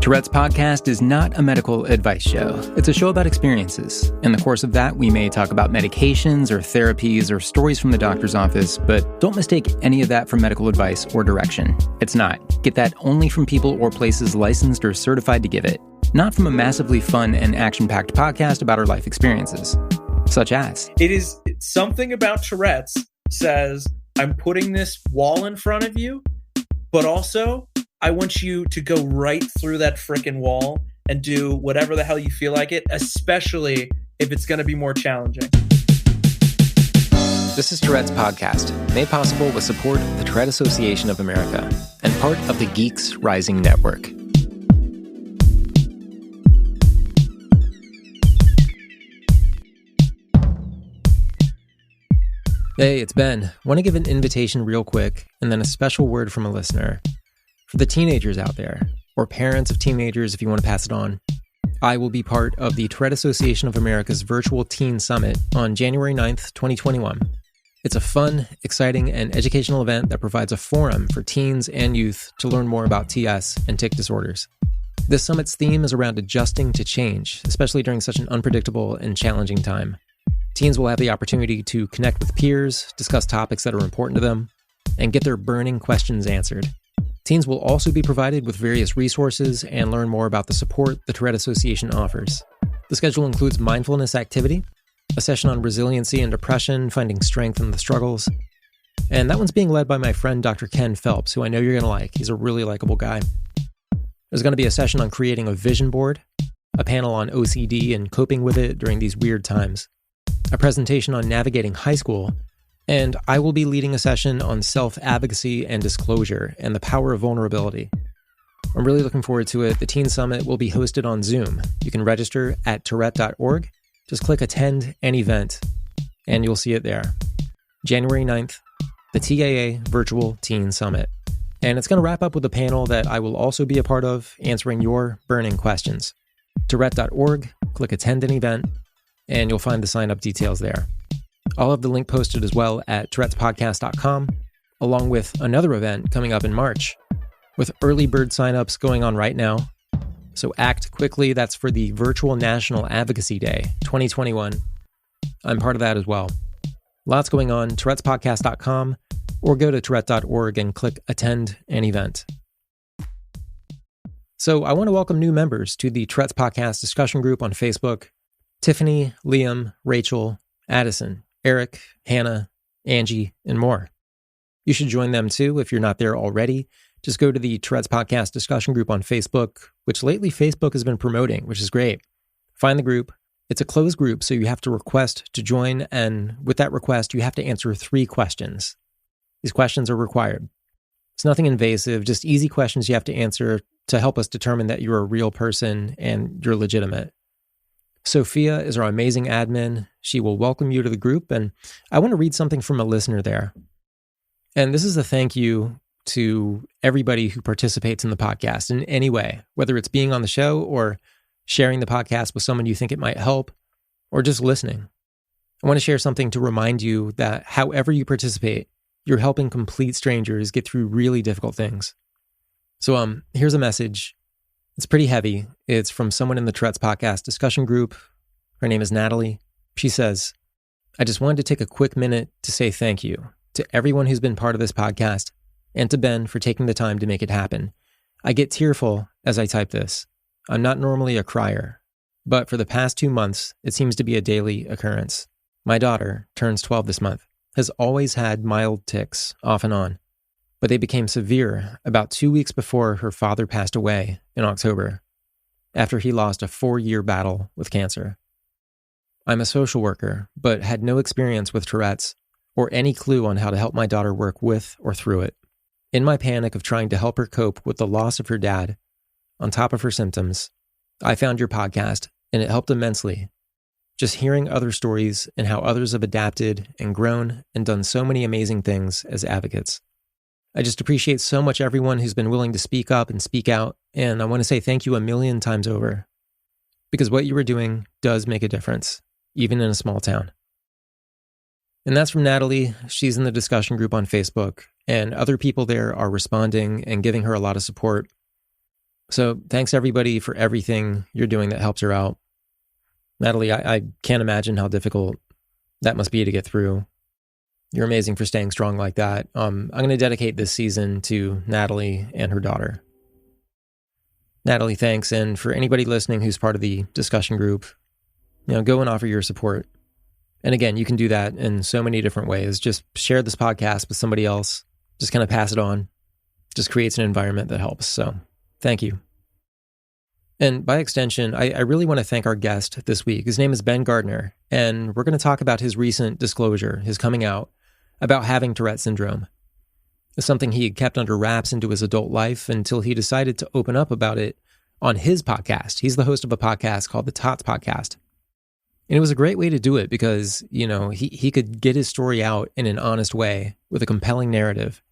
Tourette's Podcast is not a medical advice show. It's a show about experiences. In the course of that, we may talk about medications or therapies or stories from the doctor's office, but don't mistake any of that for medical advice or direction. It's not. Get that only from people or places licensed or certified to give it. Not from a massively fun and action-packed podcast about our life experiences. Such as... It is something about Tourette's says, I'm putting this wall in front of you, but also... I want you to go right through that frickin' wall and do whatever the hell you feel like it, especially if it's going to be more challenging. This is Tourette's Podcast, made possible with support of the Tourette Association of America and part of the Geeks Rising Network. Hey, it's Ben. Want to give an invitation real quick and then a special word from a listener. For the teenagers out there, or parents of teenagers if you want to pass it on, I will be part of the Tourette Association of America's virtual Teen Summit on January 9th, 2021. It's a fun, exciting, and educational event that provides a forum for teens and youth to learn more about TS and tic disorders. This summit's theme is around adjusting to change, especially during such an unpredictable and challenging time. Teens will have the opportunity to connect with peers, discuss topics that are important to them, and get their burning questions answered. Teens will also be provided with various resources and learn more about the support the Tourette Association offers. The schedule includes mindfulness activity, a session on resiliency and depression, finding strength in the struggles, and that one's being led by my friend Dr. Ken Phelps, who I know you're going to like. He's a really likable guy. There's going to be a session on creating a vision board, a panel on OCD and coping with it during these weird times, a presentation on navigating high school, and I will be leading a session on self-advocacy and disclosure and the power of vulnerability. I'm really looking forward to it. The Teen Summit will be hosted on Zoom. You can register at tourette.org. Just click Attend an Event, and you'll see it there. January 9th, the TAA Virtual Teen Summit. And it's going to wrap up with a panel that I will also be a part of, answering your burning questions. Tourette.org, click Attend an Event, and you'll find the sign-up details there. I'll have the link posted as well at tourettespodcast.com, along with another event coming up in March, with early bird signups going on right now. So act quickly. That's for the Virtual National Advocacy Day 2021. I'm part of that as well. Lots going on, tourettespodcast.com, or go to tourette.org and click Attend an Event. So I want to welcome new members to the Tourette's Podcast discussion group on Facebook: Tiffany, Liam, Rachel, Addison, Eric, Hannah, Angie, and more. You should join them too if you're not there already. Just go to the Tourette's Podcast discussion group on Facebook, which lately Facebook has been promoting, which is great. Find the group. It's a closed group, so you have to request to join, and with that request, you have to answer 3 questions. These questions are required. It's nothing invasive, just easy questions you have to answer to help us determine that you're a real person and you're legitimate. Sophia is our amazing admin. She will welcome you to the group, and I want to read something from a listener there. And this is a thank you to everybody who participates in the podcast in any way, whether it's being on the show or sharing the podcast with someone you think it might help, or just listening. I want to share something to remind you that however you participate, you're helping complete strangers get through really difficult things. So here's a message. It's pretty heavy. It's from someone in the Tourette's Podcast discussion group. Her name is Natalie. She says, I just wanted to take a quick minute to say thank you to everyone who's been part of this podcast and to Ben for taking the time to make it happen. I get tearful as I type this. I'm not normally a crier, but for the past 2 months, it seems to be a daily occurrence. My daughter turns 12 this month, has always had mild tics off and on, but they became severe about 2 weeks before her father passed away in October, after he lost a 4-year battle with cancer. I'm a social worker, but had no experience with Tourette's or any clue on how to help my daughter work with or through it. In my panic of trying to help her cope with the loss of her dad, on top of her symptoms, I found your podcast, and it helped immensely. Just hearing other stories and how others have adapted and grown and done so many amazing things as advocates. I just appreciate so much everyone who's been willing to speak up and speak out, and I want to say thank you a million times over. Because what you are doing does make a difference, even in a small town. And that's from Natalie. She's in the discussion group on Facebook, and other people there are responding and giving her a lot of support. So thanks everybody for everything you're doing that helps her out. Natalie, I can't imagine how difficult that must be to get through. You're amazing for staying strong like that. I'm going to dedicate this season to Natalie and her daughter. Natalie, thanks. And for anybody listening who's part of the discussion group, go and offer your support. And again, you can do that in so many different ways. Just share this podcast with somebody else. Just kind of pass it on. Just creates an environment that helps. So thank you. And by extension, I really want to thank our guest this week. His name is Ben Gardner, and we're going to talk about his recent disclosure, his coming out, about having Tourette Syndrome. It's something he had kept under wraps into his adult life until he decided to open up about it on his podcast. He's the host of a podcast called the TOTs Podcast. And it was a great way to do it because, he could get his story out in an honest way with a compelling narrative.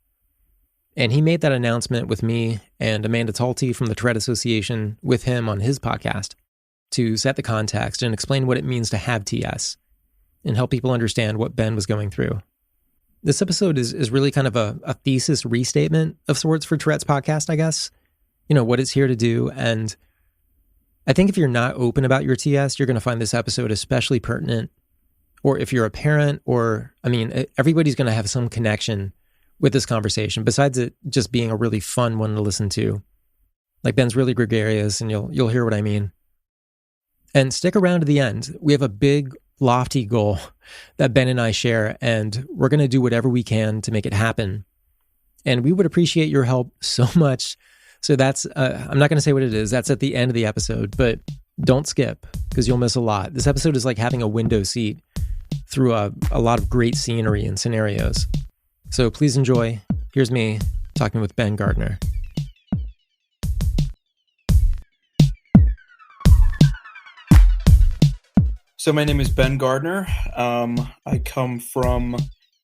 And he made that announcement with me and Amanda Talty from the Tourette Association with him on his podcast to set the context and explain what it means to have TS and help people understand what Ben was going through. This episode is really kind of a thesis restatement of sorts for Tourette's podcast, I guess. What it's here to do. And I think if you're not open about your TS, you're going to find this episode especially pertinent. Or if you're a parent everybody's going to have some connection with this conversation, besides it just being a really fun one to listen to. Like Ben's really gregarious, and you'll hear what I mean. And stick around to the end. We have a big, lofty goal that Ben and I share, and we're going to do whatever we can to make it happen. And we would appreciate your help so much. So that's, I'm not going to say what it is. That's at the end of the episode, but don't skip because you'll miss a lot. This episode is like having a window seat through a lot of great scenery and scenarios. So please enjoy. Here's me talking with Ben Gardner. So my name is Ben Gardner. I come from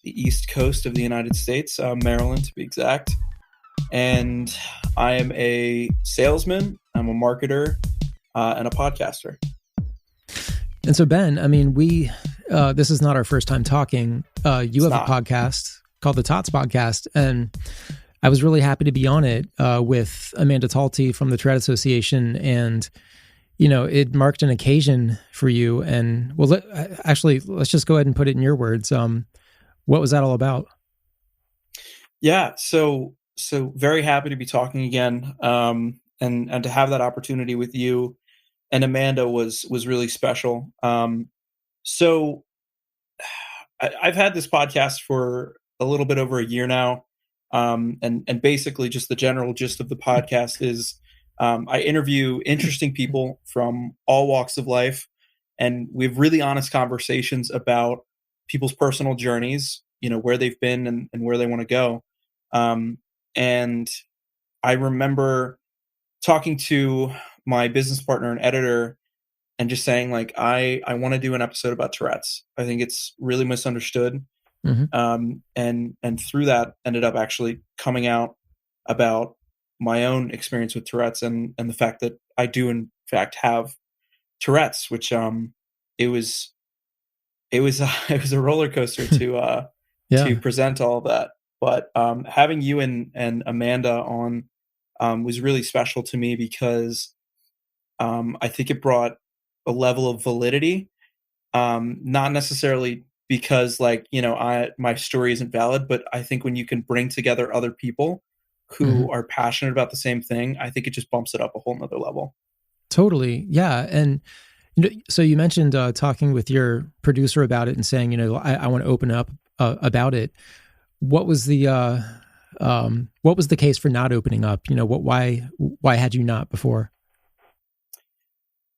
the East Coast of the United States, Maryland to be exact. And I am a salesman, I'm a marketer, and a podcaster. And so Ben, we this is not our first time talking. You have a podcast called the TOTS Podcast, and I was really happy to be on it with Amanda Talty from the Tourette Association, and it marked an occasion for you. And well, let's just go ahead and put it in your words. What was that all about? Yeah, so very happy to be talking again, and to have that opportunity with you and Amanda was really special. So I've had this podcast for a little bit over a year now, and basically just the general gist of the podcast is I interview interesting people from all walks of life, and we have really honest conversations about people's personal journeys, where they've been and where they want to go. And I remember talking to my business partner and editor and just saying, like, I want to do an episode about Tourette's. I think it's really misunderstood. Mm-hmm. And through that ended up actually coming out about my own experience with Tourette's and the fact that I do in fact have Tourette's, which it was a roller coaster to present all of that. But having you and Amanda on was really special to me because I think it brought a level of validity, not necessarily because my story isn't valid, but I think when you can bring together other people who are passionate about the same thing, I think it just bumps it up a whole nother level. Totally. Yeah. And so you mentioned talking with your producer about it and saying, I want to open up about it. What was the case for not opening up? Why had you not before?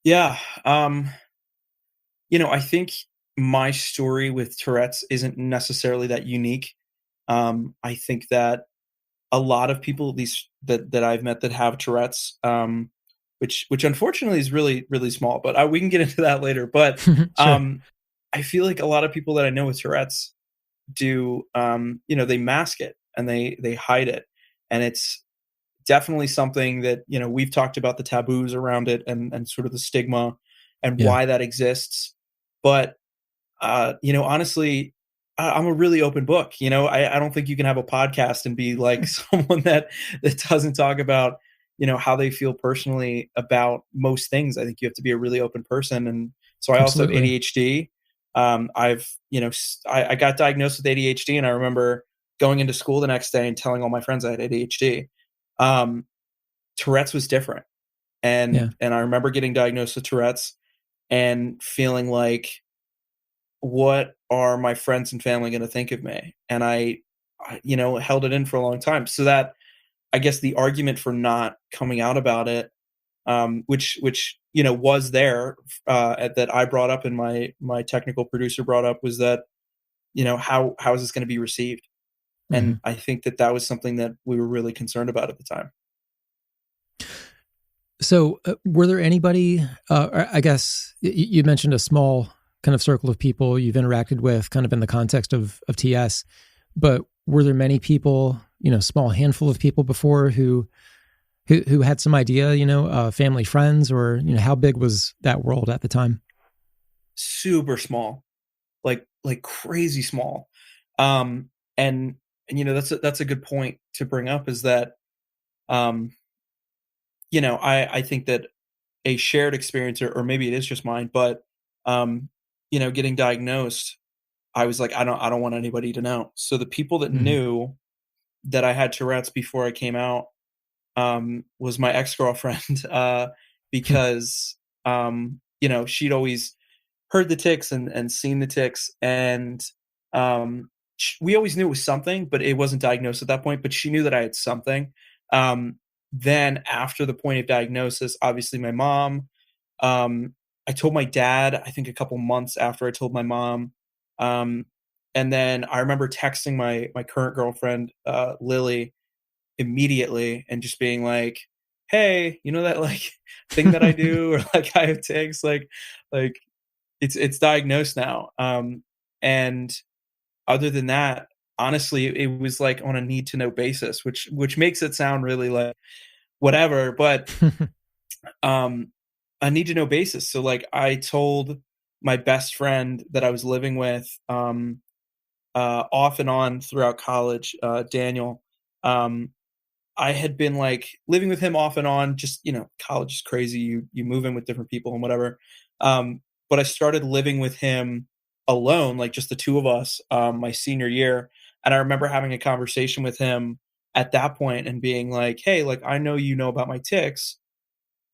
Yeah. I think my story with Tourette's isn't necessarily that unique. I think that a lot of people, at least that I've met that have Tourette's, which unfortunately is really, really small, but we can get into that later. But Sure. I feel like a lot of people that I know with Tourette's do, they mask it and they hide it. And it's definitely something that, we've talked about the taboos around it and sort of the stigma and why that exists. But, honestly, I'm a really open book. I don't think you can have a podcast and be like someone that doesn't talk about, how they feel personally about most things. I think you have to be a really open person. And so I also have Absolutely. ADHD. I got diagnosed with ADHD, and I remember going into school the next day and telling all my friends I had ADHD. Tourette's was different. Yeah. And I remember getting diagnosed with Tourette's and feeling like, what are my friends and family going to think of me? And I held it in for a long time. So that, I guess, the argument for not coming out about it, which was there, that I brought up and my technical producer brought up, was that, how is this going to be received? Mm-hmm. And I think that was something that we were really concerned about at the time. So were there anybody, or I guess you mentioned a small kind of circle of people you've interacted with kind of in the context of TS, but were there many people, small handful of people before who had some idea, family, friends, or, how big was that world at the time? Super small, like crazy small. And that's a good point to bring up, is that, I think that a shared experience, or maybe it is just mine, but, getting diagnosed, I was like, I don't want anybody to know. So the people that Mm-hmm. knew that I had Tourette's before I came out, was my ex-girlfriend, because, she'd always heard the tics and seen the tics, and, we always knew it was something, but it wasn't diagnosed at that point, but she knew that I had something. Um, then after the point of diagnosis, obviously my mom, I told my dad, I think a couple months after I told my mom. Um, and then I remember texting my current girlfriend, Lily, immediately, and just being like, "Hey, that like thing that I do, or like I have tics, like it's diagnosed now." And other than that, honestly, it was like on a need to know basis, which makes it sound really like whatever, but a need to know basis. So like I told my best friend that I was living with, off and on throughout college, Daniel. I had been like living with him off and on, just, college is crazy. You move in with different people and whatever. But I started living with him alone, like just the two of us, my senior year. And I remember having a conversation with him at that point and being like, "Hey, like I know you know about my tics,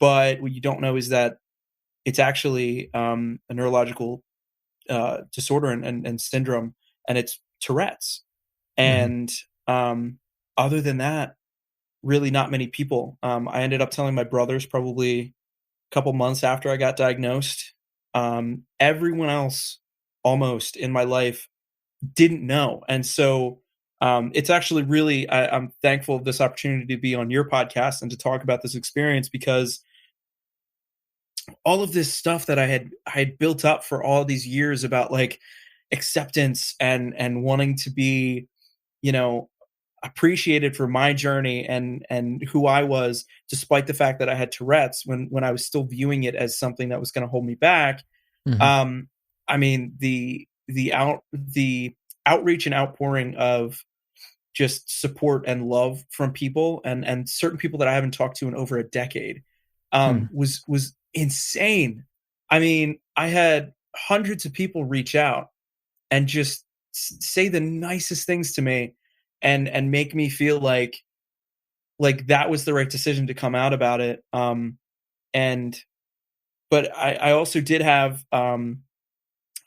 but what you don't know is that it's actually, a neurological, disorder and syndrome, and it's Tourette's." Mm-hmm. And, other than that, really not many people. I ended up telling my brothers probably a couple months after I got diagnosed. Everyone else almost in my life didn't know. And so, it's actually really, I'm thankful of this opportunity to be on your podcast and to talk about this experience, because all of this stuff that I had built up for all these years about like acceptance and wanting to be, you know, appreciated for my journey and who I was, despite the fact that I had Tourette's, when I was still viewing it as something that was going to hold me back. Mm-hmm. I mean, the outreach and outpouring of just support and love from people, and certain people that I haven't talked to in over a decade, was insane. I mean, I had hundreds of people reach out and just say the nicest things to me, and make me feel like that was the right decision to come out about it. And but I also did have, I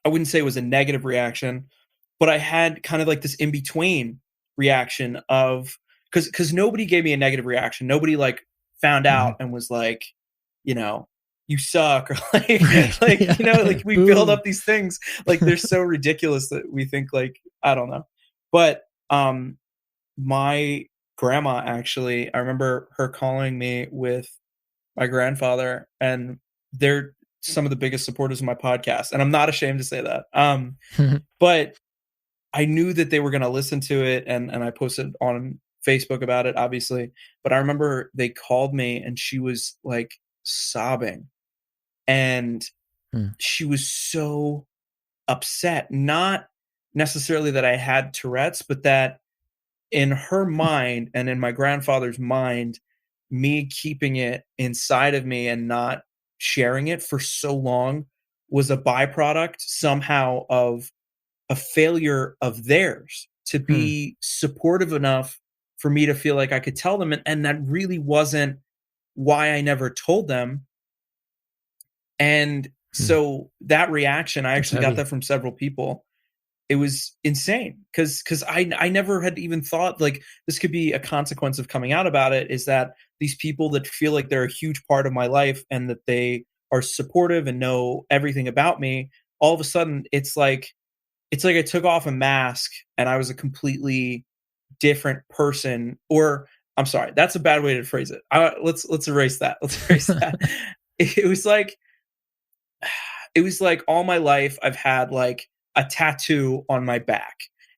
wouldn't say it was a negative reaction, but I had kind of like this in between reaction of, because nobody gave me a negative reaction. Nobody like found Mm-hmm. out and was like, you know, you suck, or like Right. like Yeah. like we build Boo. up these things like they're so ridiculous that we think like, I don't know. But my grandma, actually, I remember her calling me with my grandfather, and they're some of the biggest supporters of my podcast, and I'm not ashamed to say that. But I knew that they were going to listen to it, and I posted on Facebook about it, obviously. But I remember they called me, and she was like sobbing, and Mm. she was so upset. Not necessarily that I had Tourette's, but that in her mind and in my grandfather's mind, me keeping it inside of me and not sharing it for so long was a byproduct somehow of a failure of theirs to be supportive enough for me to feel like I could tell them. And that really wasn't why I never told them. And so that reaction, I actually got that from several people. It was insane because I never had even thought like this could be a consequence of coming out about it, is that these people that feel like they're a huge part of my life and that they are supportive and know everything about me, all of a sudden it's like I took off a mask and I was a completely different person. Or I'm sorry, that's a bad way to phrase it. Let's erase that. Let's erase that. It was like all my life I've had like a tattoo on my back,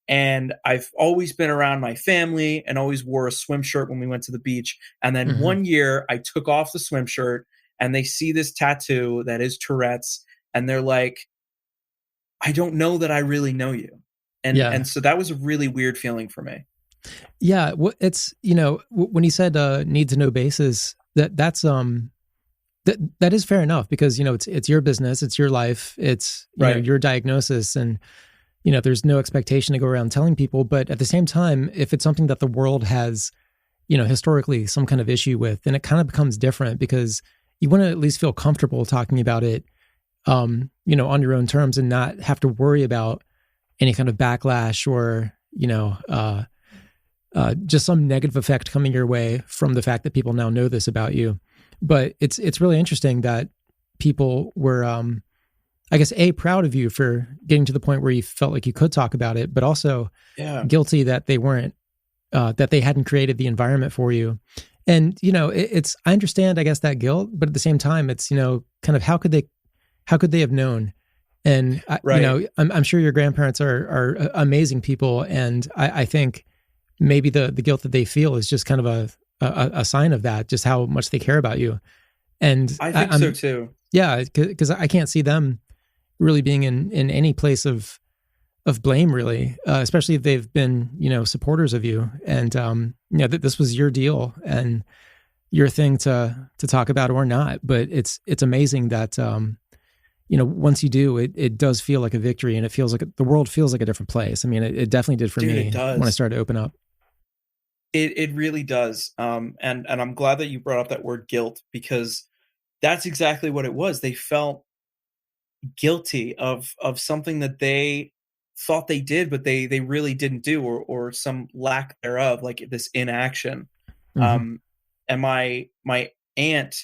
and I've always been around my family and always wore a swim shirt when we went to the beach. And then one year I took off the swim shirt and they see this tattoo that is Tourette's, and they're like, I don't know that I really know you. And so that was a really weird feeling for me. Yeah. Well, it's, when you said need to know basis, that's that is fair enough, because, it's your business, it's your life, it's your diagnosis, and, there's no expectation to go around telling people. But at the same time, if it's something that the world has, historically some kind of issue with, then it kind of becomes different, because you want to at least feel comfortable talking about it, on your own terms, and not have to worry about any kind of backlash or, just some negative effect coming your way from the fact that people now know this about you. But it's really interesting that people were, I guess, proud of you for getting to the point where you felt like you could talk about it, but also guilty that they weren't, that they hadn't created the environment for you. And, I understand, I guess, that guilt, but at the same time, it's, kind of how could they have known? And, I'm sure your grandparents are amazing people. And I think maybe the guilt that they feel is just kind of a sign of that, just how much they care about you. And I think so too. Yeah, because I can't see them really being in any place of blame, really, especially if they've been, supporters of you. And, this was your deal and your thing to talk about or not. But it's amazing that, once you do, it does feel like a victory, and it feels like the world feels like a different place. I mean, it definitely did for me when I started to open up. It really does. And I'm glad that you brought up that word guilt, because that's exactly what it was. They felt guilty of something that they thought they did, but they really didn't do, or some lack thereof, like this inaction. And my aunt,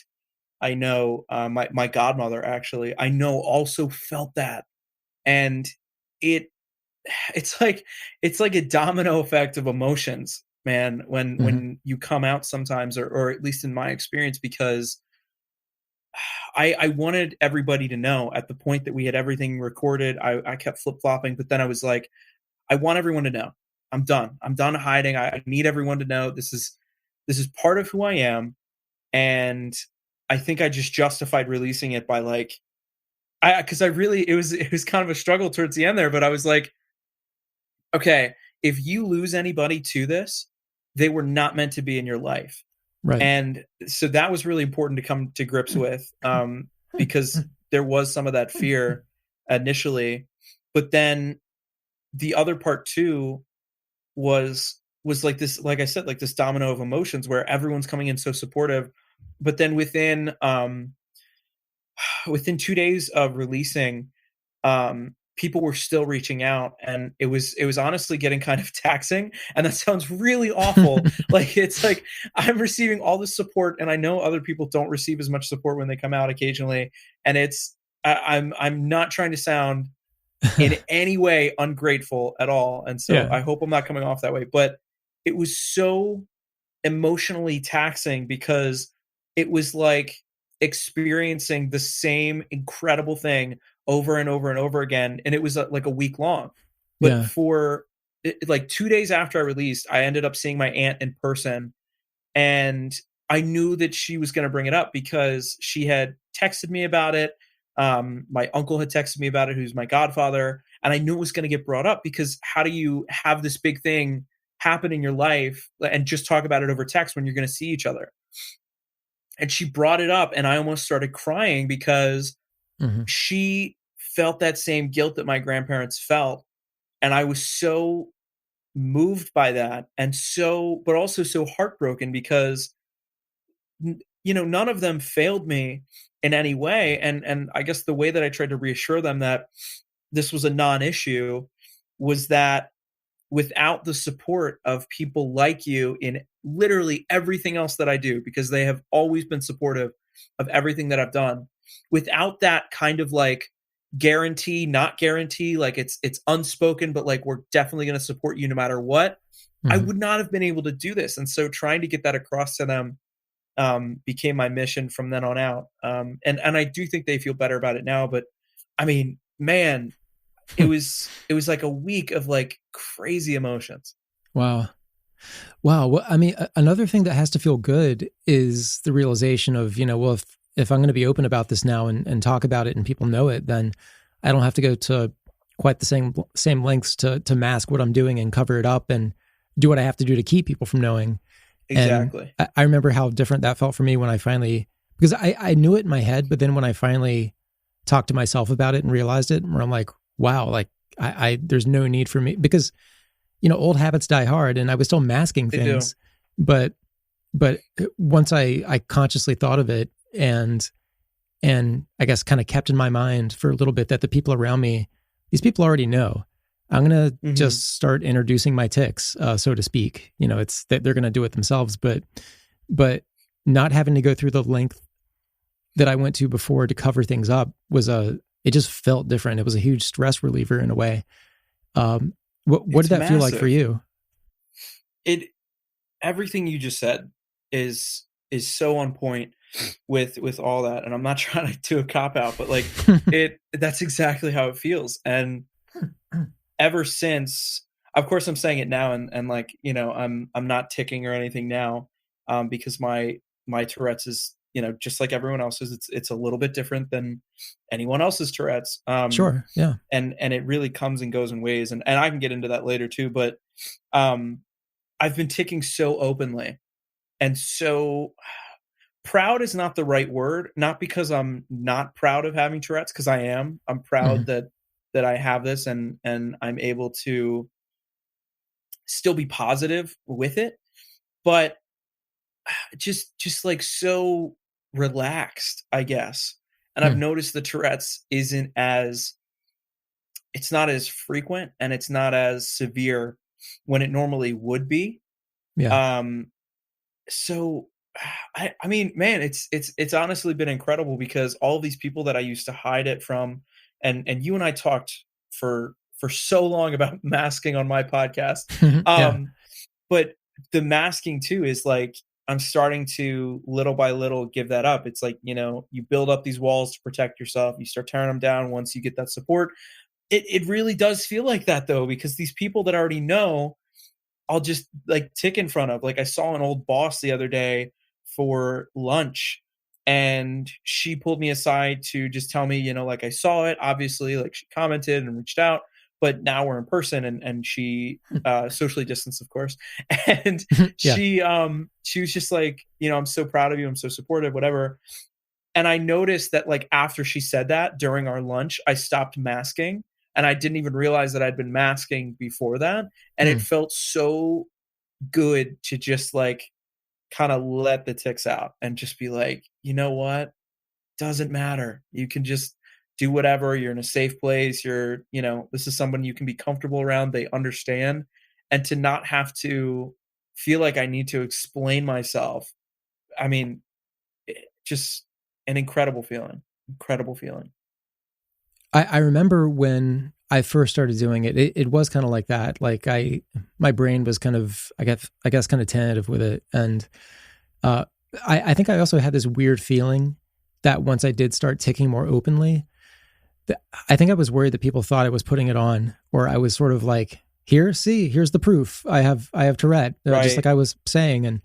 I know, my godmother, actually, I know, also felt that. And it's like a domino effect of emotions, man, when you come out sometimes, or at least in my experience, because I wanted everybody to know at the point that we had everything recorded. I kept flip-flopping, but then I was like, I want everyone to know. I'm done hiding. I need everyone to know this is part of who I am. And I think I just justified releasing it by like, because it was kind of a struggle towards the end there, but I was like, okay, if you lose anybody to this, they were not meant to be in your life. Right. And so that was really important to come to grips with, because there was some of that fear initially, but then the other part too was like this, like I said, like this domino of emotions where everyone's coming in so supportive, but then within 2 days of releasing, people were still reaching out, and it was honestly getting kind of taxing. And that sounds really awful. Like, it's like I'm receiving all this support, and I know other people don't receive as much support when they come out occasionally. And I'm not trying to sound in any way ungrateful at all. And so I hope I'm not coming off that way, but it was so emotionally taxing, because it was like experiencing the same incredible thing over and over and over again. And it was like a week long, but for like 2 days after I released, I ended up seeing my aunt in person, and I knew that she was going to bring it up because she had texted me about it. My uncle had texted me about it, who's my godfather. And I knew it was going to get brought up, because how do you have this big thing happen in your life and just talk about it over text when you're going to see each other? And she brought it up, and I almost started crying because she felt that same guilt that my grandparents felt. And I was so moved by that, and but also so heartbroken because, none of them failed me in any way. And I guess the way that I tried to reassure them that this was a non-issue was that without the support of people like you in literally everything else that I do, because they have always been supportive of everything that I've done, without that kind of like guarantee, not guarantee, like it's unspoken, but like, we're definitely going to support you no matter what, I would not have been able to do this. And so trying to get that across to them became my mission from then on out. And I do think they feel better about it now, but I mean, man, it was like a week of like crazy emotions. Wow. Well, I mean, another thing that has to feel good is the realization of, well, if I'm going to be open about this now and talk about it and people know it, then I don't have to go to quite the same lengths to mask what I'm doing and cover it up and do what I have to do to keep people from knowing. Exactly. And I remember how different that felt for me when I finally, because I knew it in my head, but then when I finally talked to myself about it and realized it, where I'm like, wow, like there's no need for me, because, old habits die hard, and I was still masking things, but once I consciously thought of it and I guess kind of kept in my mind for a little bit that the people around me, these people already know. I'm going to just start introducing my tics, so to speak. It's that they're going to do it themselves, but not having to go through the length that I went to before to cover things up it just felt different. It was a huge stress reliever in a way. What did that feel like for you? Everything you just said is so on point with all that. And I'm not trying to do a cop out, but like that's exactly how it feels. And ever since, of course I'm saying it now and like, I'm not ticking or anything now, because my Tourette's is, just like everyone else's, it's a little bit different than anyone else's Tourette's. Sure. Yeah. And it really comes and goes in ways. And I can get into that later too, but, I've been ticking so openly, and so proud is not the right word, not because I'm not proud of having Tourette's, because I am. I'm proud that I have this and I'm able to still be positive with it, but just like so relaxed, I guess. And I've noticed the Tourette's it's not as frequent and it's not as severe when it normally would be. Yeah. So I mean, man, it's honestly been incredible, because all these people that I used to hide it from, and you and I talked for so long about masking on my podcast. But the masking too is like, I'm starting to little by little give that up. It's like, you build up these walls to protect yourself. You start tearing them down once you get that support. It really does feel like that though, because these people that already know, I'll just like tick in front of. Like I saw an old boss the other day for lunch, and she pulled me aside to just tell me, like I saw it, obviously, like she commented and reached out, but now we're in person, and she socially distanced, of course. And she was just like, I'm so proud of you. I'm so supportive, whatever. And I noticed that like after she said that during our lunch, I stopped masking, and I didn't even realize that I'd been masking before that. And it felt so good to just like kind of let the tics out and just be like, you know what? Doesn't matter. You can just do whatever. You're in a safe place. This is someone you can be comfortable around. They understand. And to not have to feel like I need to explain myself. I mean, just an incredible feeling. I remember when I first started doing it, it was kind of like that. Like my brain was kind of, I guess kind of tentative with it. And I think I also had this weird feeling that once I did start ticking more openly, I think I was worried that people thought I was putting it on, or I was sort of like, here's the proof. I have Tourette, just like I was saying.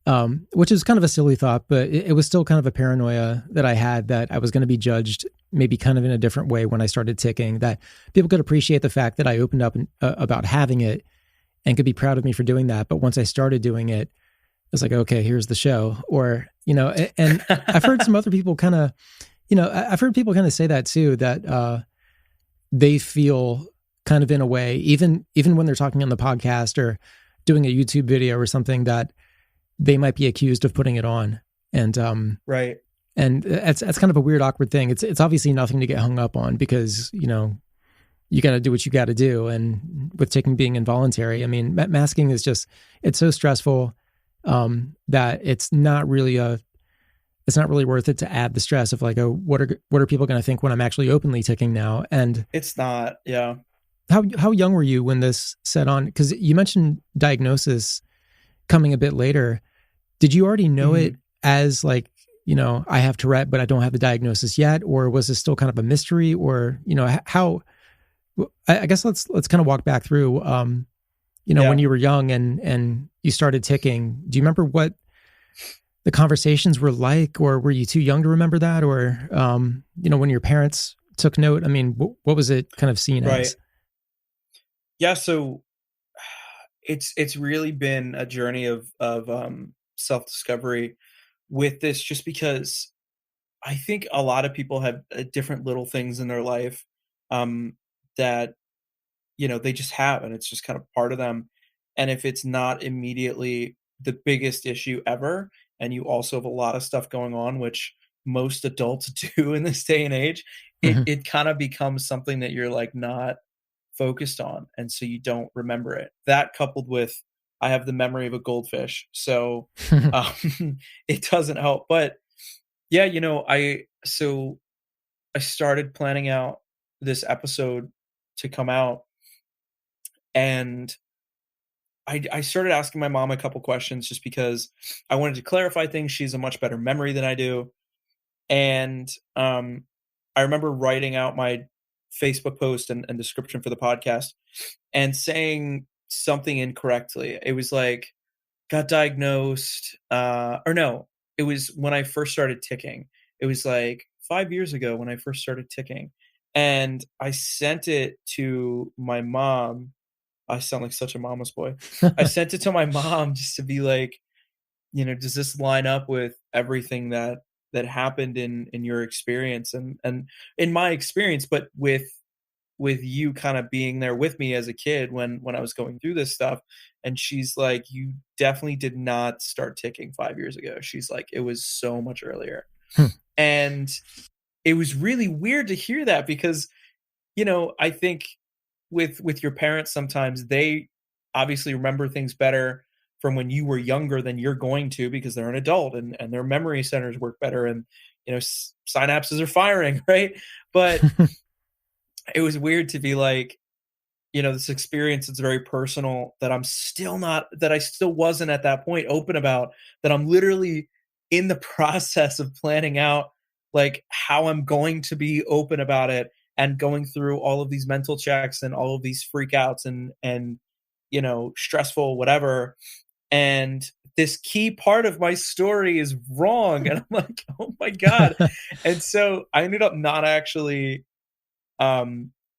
And which is kind of a silly thought, but it was still kind of a paranoia that I had, that I was going to be judged maybe kind of in a different way when I started ticking, that people could appreciate the fact that I opened up about having it and could be proud of me for doing that. But once I started doing it, it's like, okay, here's the show. Or, and I've heard some other people kind of, I've heard people kind of say that too, that they feel kind of in a way, even when they're talking on the podcast or doing a YouTube video or something, that they might be accused of putting it on. And right. And that's kind of a weird, awkward thing. It's obviously nothing to get hung up on, because, you got to do what you got to do. And with taking being involuntary, I mean, masking is just, it's so stressful that it's not really worth it to add the stress of like, oh, what are people going to think when I'm actually openly ticking now? And it's not, yeah. How young were you when this set on? Because you mentioned diagnosis coming a bit later. Did you already know it as like, I have Tourette, but I don't have the diagnosis yet? Or was this still kind of a mystery? Or, how, I guess let's kind of walk back through, when you were young and you started ticking. Do you remember what the conversations were like, or were you too young to remember that? Or, when your parents took note, I mean, what was it kind of seen as? Yeah. So it's really been a journey of self-discovery with this, just because I think a lot of people have different little things in their life that, they just have, and it's just kind of part of them. And if it's not immediately the biggest issue ever, and you also have a lot of stuff going on, which most adults do in this day and age, it kind of becomes something that you're like not focused on. And so you don't remember it. That coupled with, I have the memory of a goldfish. So it doesn't help. But yeah, I started planning out this episode to come out, and I started asking my mom a couple questions just because I wanted to clarify things. She has a much better memory than I do. And I remember writing out my Facebook post and description for the podcast and saying something incorrectly. It was like, got diagnosed, or no, it was when I first started ticking. It was like 5 years ago when I first started ticking. And I sent it to my mom. I sound like such a mama's boy. I sent it to my mom just to be like, does this line up with everything that happened in your experience and in my experience, but with you kind of being there with me as a kid when I was going through this stuff. And she's like, you definitely did not start ticking 5 years ago. She's like, it was so much earlier. And it was really weird to hear that, because, I think with your parents, sometimes they obviously remember things better from when you were younger than you're going to, because they're an adult and their memory centers work better, and synapses are firing, right? But it was weird to be like, this experience is very personal that I still wasn't at that point open about, that I'm literally in the process of planning out like how I'm going to be open about it, and going through all of these mental checks and all of these freakouts and stressful, whatever. And this key part of my story is wrong. And I'm like, oh my God. And so I ended up not actually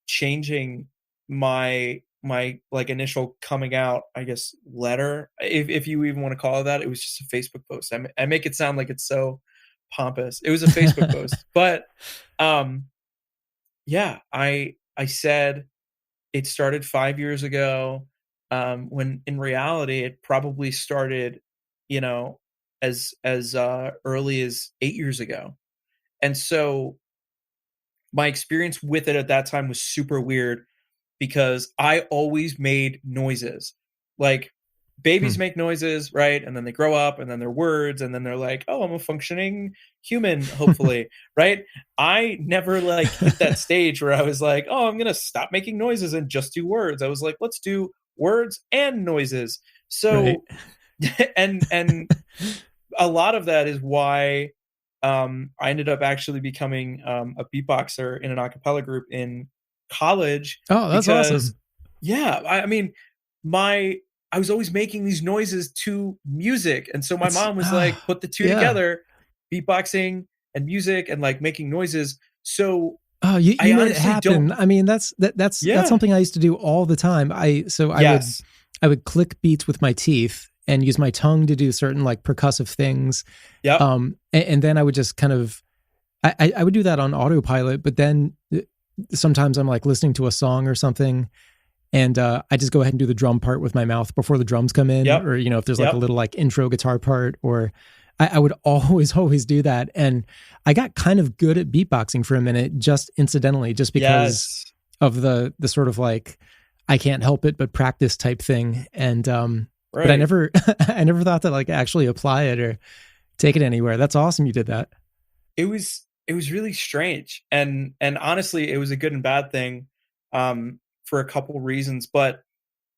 changing my like initial coming out, I guess, letter, if you even want to call it that. It was just a Facebook post. I make it sound like it's so pompous. It was a Facebook post. But yeah, I said it started 5 years ago, when in reality it probably started, as early as 8 years ago. And so my experience with it at that time was super weird, because I always made noises. Like babies make noises, right? And then they grow up, and then they're words, and then they're like, oh, I'm a functioning human, hopefully, right? I never like hit that stage where I was like, oh, I'm going to stop making noises and just do words. I was like, let's do words and noises. So, right. and a lot of that is why I ended up actually becoming a beatboxer in an a cappella group in college. Oh, that's awesome. Yeah. I mean, I was always making these noises to music. And so my mom was like, put the two together, beatboxing and music and like making noises. So you made it happen. I mean, that's something I used to do all the time. I would click beats with my teeth and use my tongue to do certain like percussive things. Yeah. And then I would just kind of, I would do that on autopilot, but then sometimes I'm like listening to a song or something, and I just go ahead and do the drum part with my mouth before the drums come in, or, you know, if there's like a little like intro guitar part, or I would always do that. And I got kind of good at beatboxing for a minute, just incidentally, just because of the sort of like, I can't help it but practice type thing. And, but I never thought to like actually apply it or take it anywhere. That's awesome. You did that. It was really strange. And honestly, it was a good and bad thing, for a couple reasons, but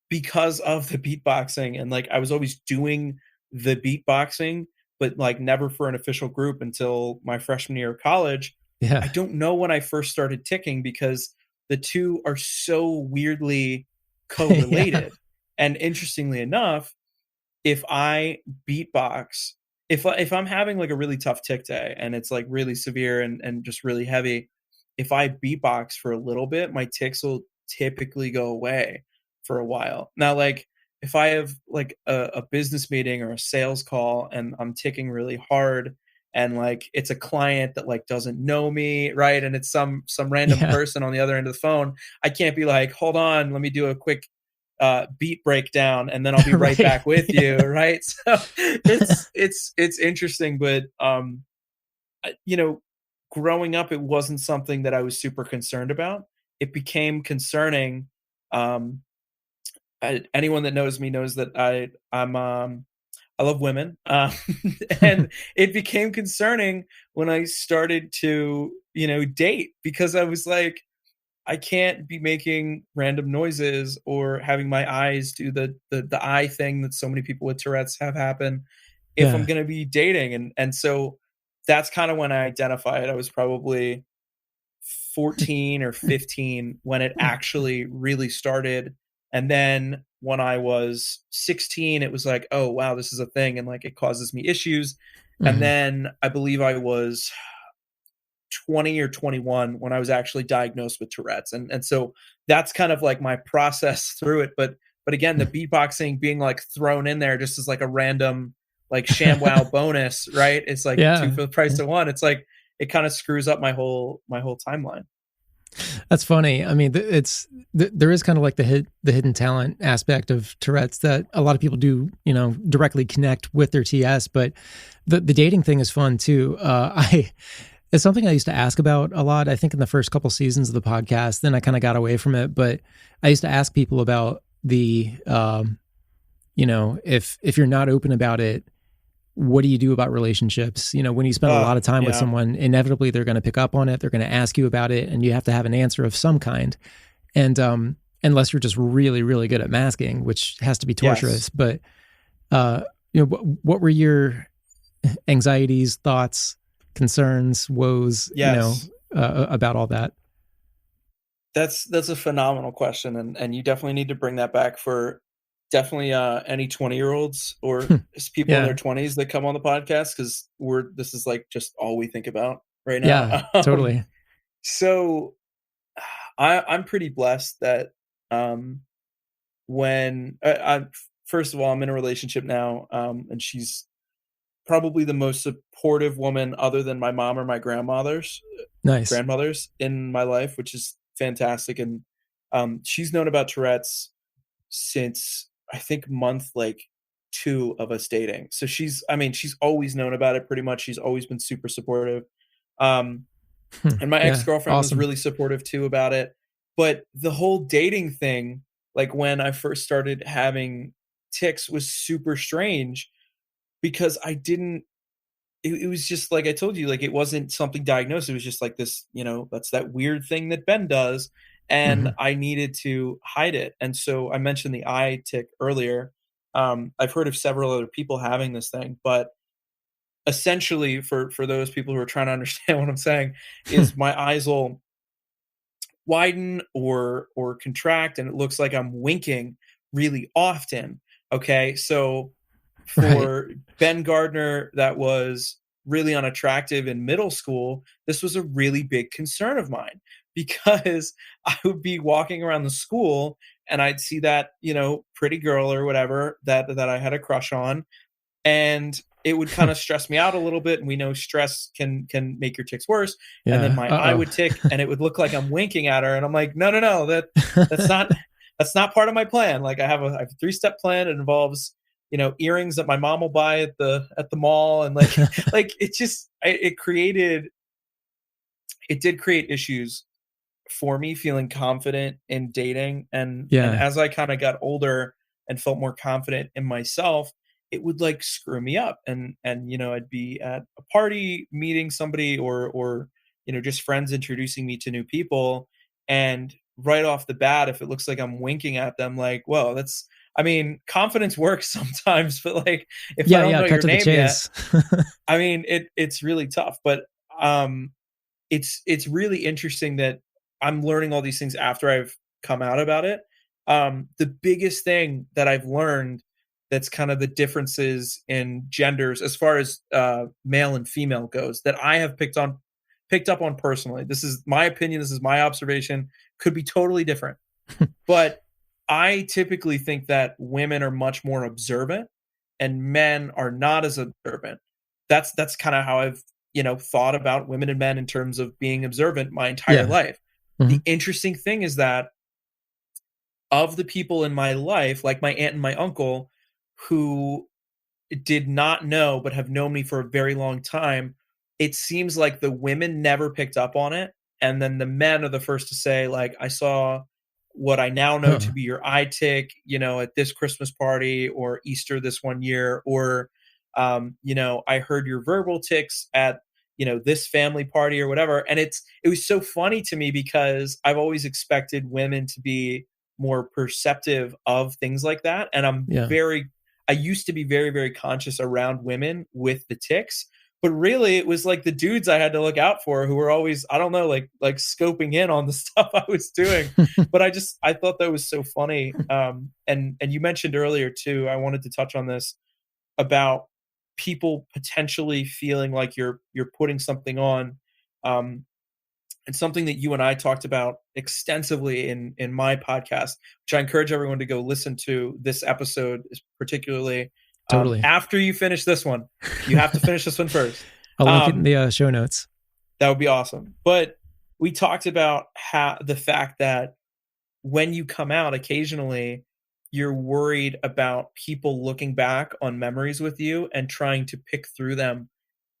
because of the beatboxing, and like, I was always doing the beatboxing, but like never for an official group until my freshman year of college. Yeah. I don't know when I first started ticking, because the two are so weirdly correlated. And interestingly enough, if I beatbox, if I'm having like a really tough tick day and it's like really severe and just really heavy, if I beatbox for a little bit, my ticks will typically go away for a while. Now, like if I have like a business meeting or a sales call and I'm ticking really hard, and like it's a client that like doesn't know me, right? And it's some random person on the other end of the phone, I can't be like, hold on, let me do a quick beat breakdown and then I'll be right back with you, right? So it's interesting, but you know, growing up, it wasn't something that I was super concerned about. It became concerning. Anyone that knows me knows that I love women, and it became concerning when I started to, you know, date, because I was like, I can't be making random noises or having my eyes do the eye thing that so many people with Tourette's have happen if I'm going to be dating. And so that's kind of when I identified. I was probably 14 or 15 when it actually really started. And then when I was 16, it was like, oh, wow, this is a thing. And like, it causes me issues. And then I believe I was 20 or 21 when I was actually diagnosed with Tourette's. And so that's kind of like my process through it. But again, the beatboxing being like thrown in there just as like a random, like ShamWow bonus, right? It's like 2 for the price of 1. It's like, it kind of screws up my whole timeline. That's funny. I mean, there is kind of like the hidden talent aspect of Tourette's that a lot of people do, you know, directly connect with their TS, but the dating thing is fun too. It's something I used to ask about a lot, I think in the first couple seasons of the podcast, then I kind of got away from it, but I used to ask people about the, you know, if you're not open about it, what do you do about relationships? You know, when you spend a lot of time with someone, inevitably they're going to pick up on it. They're going to ask you about it, and you have to have an answer of some kind. And unless you're just really, really good at masking, which has to be torturous. But you know, what were your anxieties, thoughts, concerns, woes? You know, about all that? That's a phenomenal question, and you definitely need to bring that back for definitely any 20-year-olds or people in their 20s that come on the podcast, because this is like just all we think about right now. Yeah, totally. So I'm pretty blessed that when I first of all, I'm in a relationship now, and she's probably the most supportive woman other than my mom or my grandmothers in my life, which is fantastic. And she's known about Tourette's since I think month like 2 of us dating. So she's always known about it pretty much. She's always been super supportive. And my ex-girlfriend was really supportive too about it. But the whole dating thing, like when I first started having tics, was super strange, because it was just like I told you, like it wasn't something diagnosed. It was just like this, you know, that's that weird thing that Ben does. And I needed to hide it. And so I mentioned the eye tick earlier. I've heard of several other people having this thing, but essentially for those people who are trying to understand what I'm saying, is my eyes will widen or contract, and it looks like I'm winking really often. Okay. So for Ben Gardner, that was really unattractive in middle school. This was a really big concern of mine, because I would be walking around the school and I'd see that, pretty girl or whatever that I had a crush on, and it would kind of stress me out a little bit. And we know stress can make your tics worse. Yeah. And then my eye would tick and it would look like I'm winking at her. And I'm like, no, that's not part of my plan. Like I have a 3-step plan. It involves, earrings that my mom will buy at the mall. And like, it did create issues for me feeling confident in dating. And as I kind of got older and felt more confident in myself, it would like screw me up. And I'd be at a party meeting somebody or just friends introducing me to new people. And right off the bat, if it looks like I'm winking at them, like, whoa, confidence works sometimes, but like, if I don't know your name yet, it's really tough. But it's really interesting that I'm learning all these things after I've come out about it. The biggest thing that I've learned that's kind of the differences in genders as far as male and female goes that I have picked up on personally. This is my opinion. This is my observation. Could be totally different. But I typically think that women are much more observant and men are not as observant. That's kind of how I've, thought about women and men in terms of being observant my entire life. Mm-hmm. The interesting thing is that of the people in my life, like my aunt and my uncle, who did not know but have known me for a very long time, it seems like the women never picked up on it. And then the men are the first to say, like, I saw what I now know to be your eye tick, at this Christmas party or Easter this one year, or, I heard your verbal tics at, this family party or whatever. And it was so funny to me because I've always expected women to be more perceptive of things like that. And I used to be very, very conscious around women with the tics, but really it was like the dudes I had to look out for who were always, I don't know, like scoping in on the stuff I was doing. But I thought that was so funny. And you mentioned earlier too, I wanted to touch on this about people potentially feeling like you're putting something on. And something that you and I talked about extensively in my podcast, which I encourage everyone to go listen to. This episode is particularly totally after you finish this one. You have to finish this one first. I'll link it in the show notes. That would be awesome. But we talked about the fact that when you come out, occasionally you're worried about people looking back on memories with you and trying to pick through them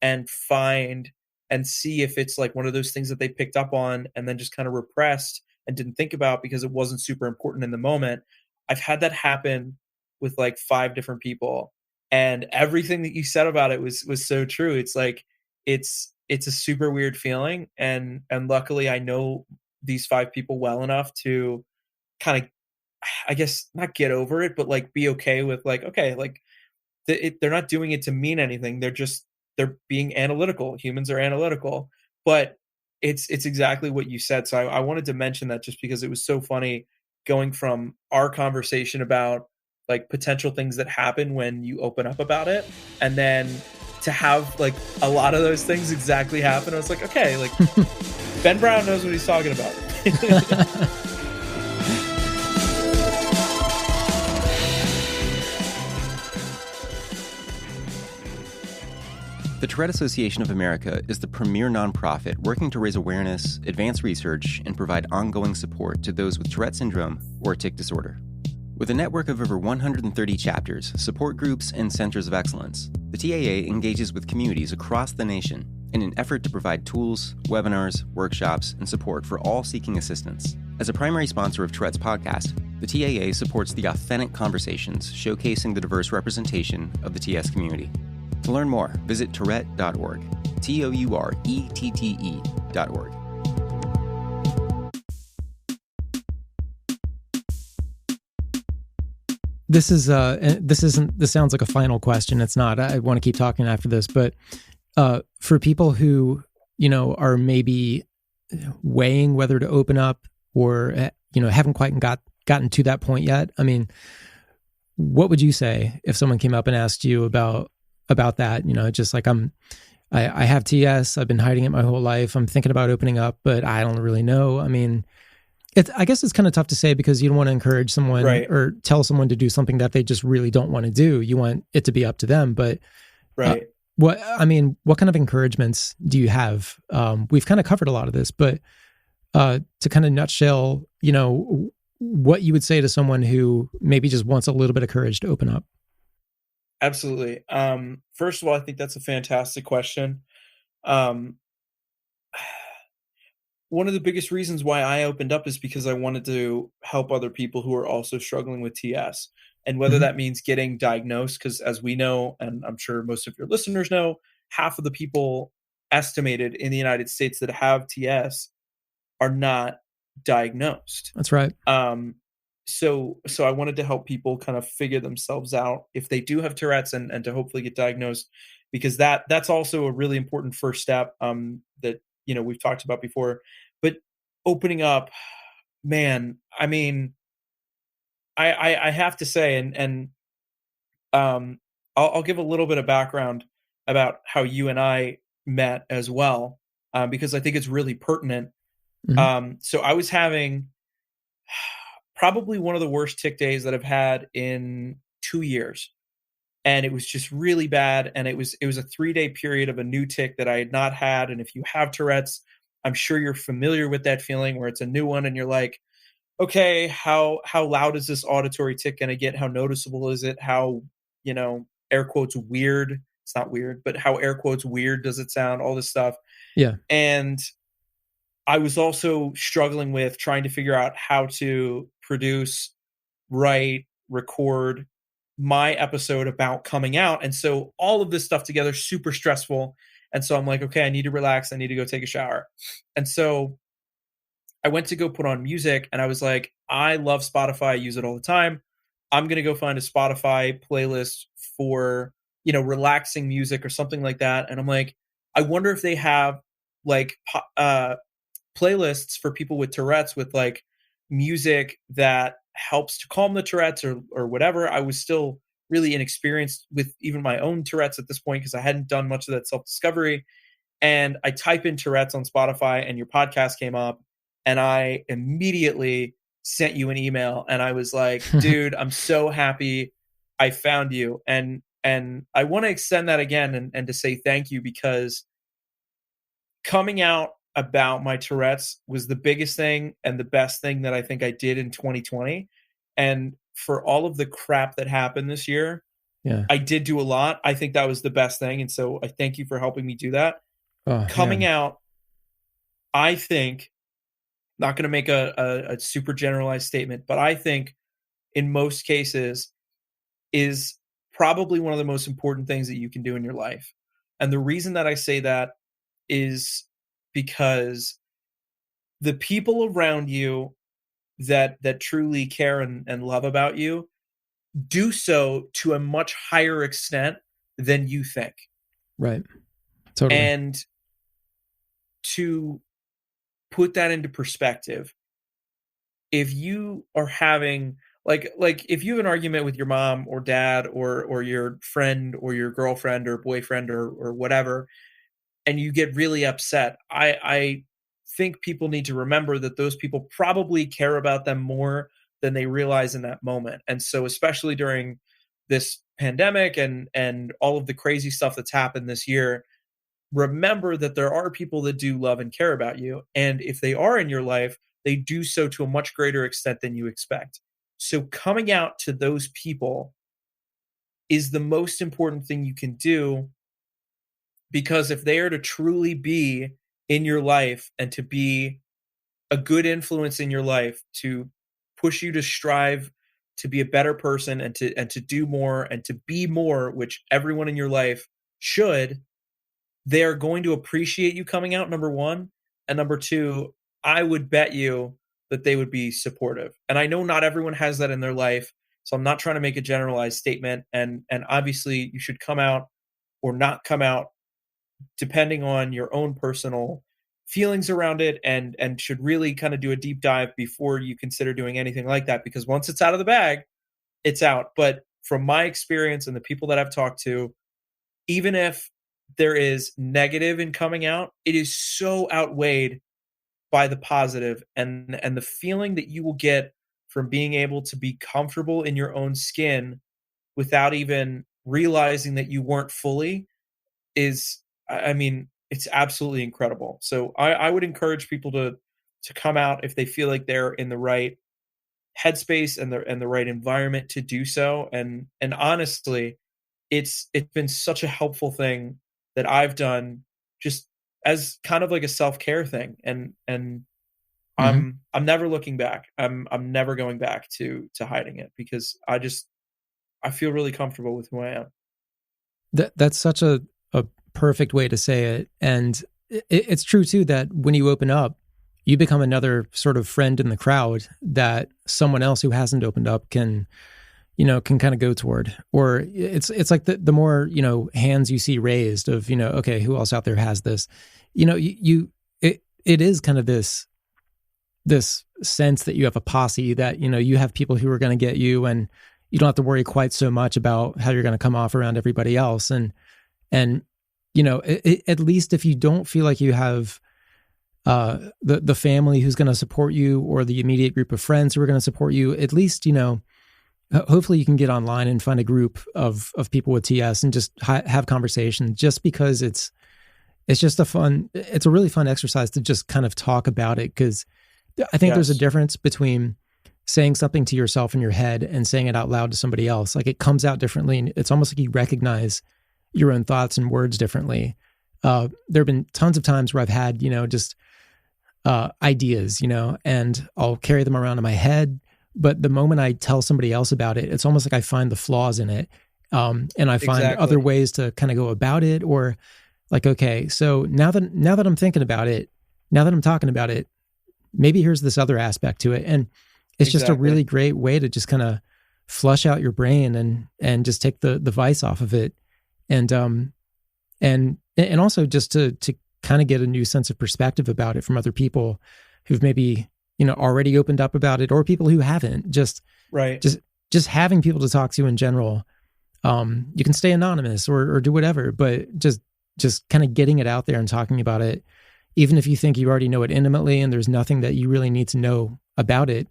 and find and see if it's like one of those things that they picked up on and then just kind of repressed and didn't think about because it wasn't super important in the moment. I've had that happen with like 5 different people, and everything that you said about it was so true. It's like, it's a super weird feeling. And luckily I know these 5 people well enough to kind of, I guess, not get over it, but like be okay with like, okay, like they're not doing it to mean anything. They're being analytical. Humans are analytical, but it's exactly what you said. So I wanted to mention that just because it was so funny going from our conversation about like potential things that happen when you open up about it, and then to have like a lot of those things exactly happen. I was like, okay, like Ben Brown knows what he's talking about. The Tourette Association of America is the premier nonprofit working to raise awareness, advance research, and provide ongoing support to those with Tourette Syndrome or tic disorder. With a network of over 130 chapters, support groups, and centers of excellence, the TAA engages with communities across the nation in an effort to provide tools, webinars, workshops, and support for all seeking assistance. As a primary sponsor of Tourette's Podcast, the TAA supports the authentic conversations showcasing the diverse representation of the TS community. To learn more, visit tourette.org, tourette.org. This sounds like a final question. It's not. I want to keep talking after this, but for people who, are maybe weighing whether to open up or, haven't quite gotten to that point yet. I mean, what would you say if someone came up and asked you about that? Just like I have TS, I've been hiding it my whole life. I'm thinking about opening up, but I don't really know. I mean, I guess it's kind of tough to say because you don't want to encourage someone Right. or tell someone to do something that they just really don't want to do. You want it to be up to them. But Right. what kind of encouragements do you have? We've kind of covered a lot of this, but to kind of nutshell, what you would say to someone who maybe just wants a little bit of courage to open up. Absolutely. First of all, I think that's a fantastic question. One of the biggest reasons why I opened up is because I wanted to help other people who are also struggling with TS. And whether Mhm. that means getting diagnosed, because as we know, and I'm sure most of your listeners know, half of the people estimated in the United States that have TS are not diagnosed. That's right. So I wanted to help people kind of figure themselves out if they do have Tourette's and to hopefully get diagnosed, because that's also a really important first step that we've talked about before. But opening up, man, I mean, I have to say, and I'll give a little bit of background about how you and I met as well, because I think it's really pertinent. Mhm. So I was having probably one of the worst tick days that I've had in 2 years. And it was just really bad. And it was a 3-day period of a new tick that I had not had. And if you have Tourette's, I'm sure you're familiar with that feeling where it's a new one and you're like, okay, how loud is this auditory tick going to get? How noticeable is it? How, air quotes weird. It's not weird, but how air quotes weird does it sound? All this stuff. Yeah. And I was also struggling with trying to figure out how to produce, write, record my episode about coming out. And so all of this stuff together, super stressful. And so I'm like, okay, I need to relax. I need to go take a shower. And so I went to go put on music and I was like, I love Spotify. I use it all the time. I'm going to go find a Spotify playlist for, relaxing music or something like that. And I'm like, I wonder if they have like playlists for people with Tourette's with like music that helps to calm the Tourette's or whatever. I was still really inexperienced with even my own Tourette's at this point because I hadn't done much of that self-discovery. And I type in Tourette's on Spotify and your podcast came up and I immediately sent you an email and I was like, dude, I'm so happy I found you. And I want to extend that again and to say thank you, because coming out about my Tourette's was the biggest thing and the best thing that I think I did in 2020. And for all of the crap that happened this year, Yeah. I did do a lot. I think that was the best thing. And so I thank you for helping me do that. Oh, Coming man. out, I think, not going to make a super generalized statement, but I think in most cases is probably one of the most important things that you can do in your life. And the reason that I say that is because the people around you that truly care and love about you do so to a much higher extent than you think. Right. Totally. And to put that into perspective, if you are having like if you have an argument with your mom or dad or your friend or your girlfriend or boyfriend or whatever, and you get really upset, I think people need to remember that those people probably care about them more than they realize in that moment. And so especially during this pandemic and all of the crazy stuff that's happened this year, remember that there are people that do love and care about you. And if they are in your life, they do so to a much greater extent than you expect. So coming out to those people is the most important thing you can do, because if they are to truly be in your life and to be a good influence in your life, to push you to strive to be a better person and to do more and to be more, which everyone in your life should, they are going to appreciate you coming out, number one. And number two, I would bet you that they would be supportive. And I know not everyone has that in their life, so I'm not trying to make a generalized statement. And obviously you should come out or not come out depending on your own personal feelings around it, and should really kind of do a deep dive before you consider doing anything like that, because once it's out of the bag, it's out. But from my experience and the people that I've talked to, even if there is negative in coming out, it is so outweighed by the positive, and the feeling that you will get from being able to be comfortable in your own skin without even realizing that you weren't fully is, I mean, it's absolutely incredible. So I would encourage people to come out if they feel like they're in the right headspace and the right environment to do so. And honestly, it's been such a helpful thing that I've done just as kind of like a self-care thing. And Mm-hmm. I'm never looking back. I'm never going back to hiding it, because I feel really comfortable with who I am. That's such a perfect way to say it. And it's true too, that when you open up, you become another sort of friend in the crowd that someone else who hasn't opened up can kind of go toward. Or it's like the more, hands you see raised of, okay, who else out there has this? It is kind of this sense that you have a posse, that, you have people who are going to get you, and you don't have to worry quite so much about how you're going to come off around everybody else. And at least if you don't feel like you have the family who's going to support you, or the immediate group of friends who are going to support you, at least, hopefully you can get online and find a group of people with TS and just have conversations, just because it's just it's a really fun exercise to just kind of talk about it. Cause I think there's a difference between saying something to yourself in your head and saying it out loud to somebody else. Like, it comes out differently, and it's almost like you recognize your own thoughts and words differently. There have been tons of times where I've had, just ideas, and I'll carry them around in my head. But the moment I tell somebody else about it, it's almost like I find the flaws in it. And I find other ways to kind of go about it, or like, okay, so now that I'm thinking about it, now that I'm talking about it, maybe here's this other aspect to it. And it's just a really great way to just kind of flush out your brain and just take the vice off of it. And also just to kind of get a new sense of perspective about it from other people who've maybe, already opened up about it, or people who haven't. Just having people to talk to in general. You can stay anonymous or do whatever, but just kind of getting it out there and talking about it, even if you think you already know it intimately and there's nothing that you really need to know about it.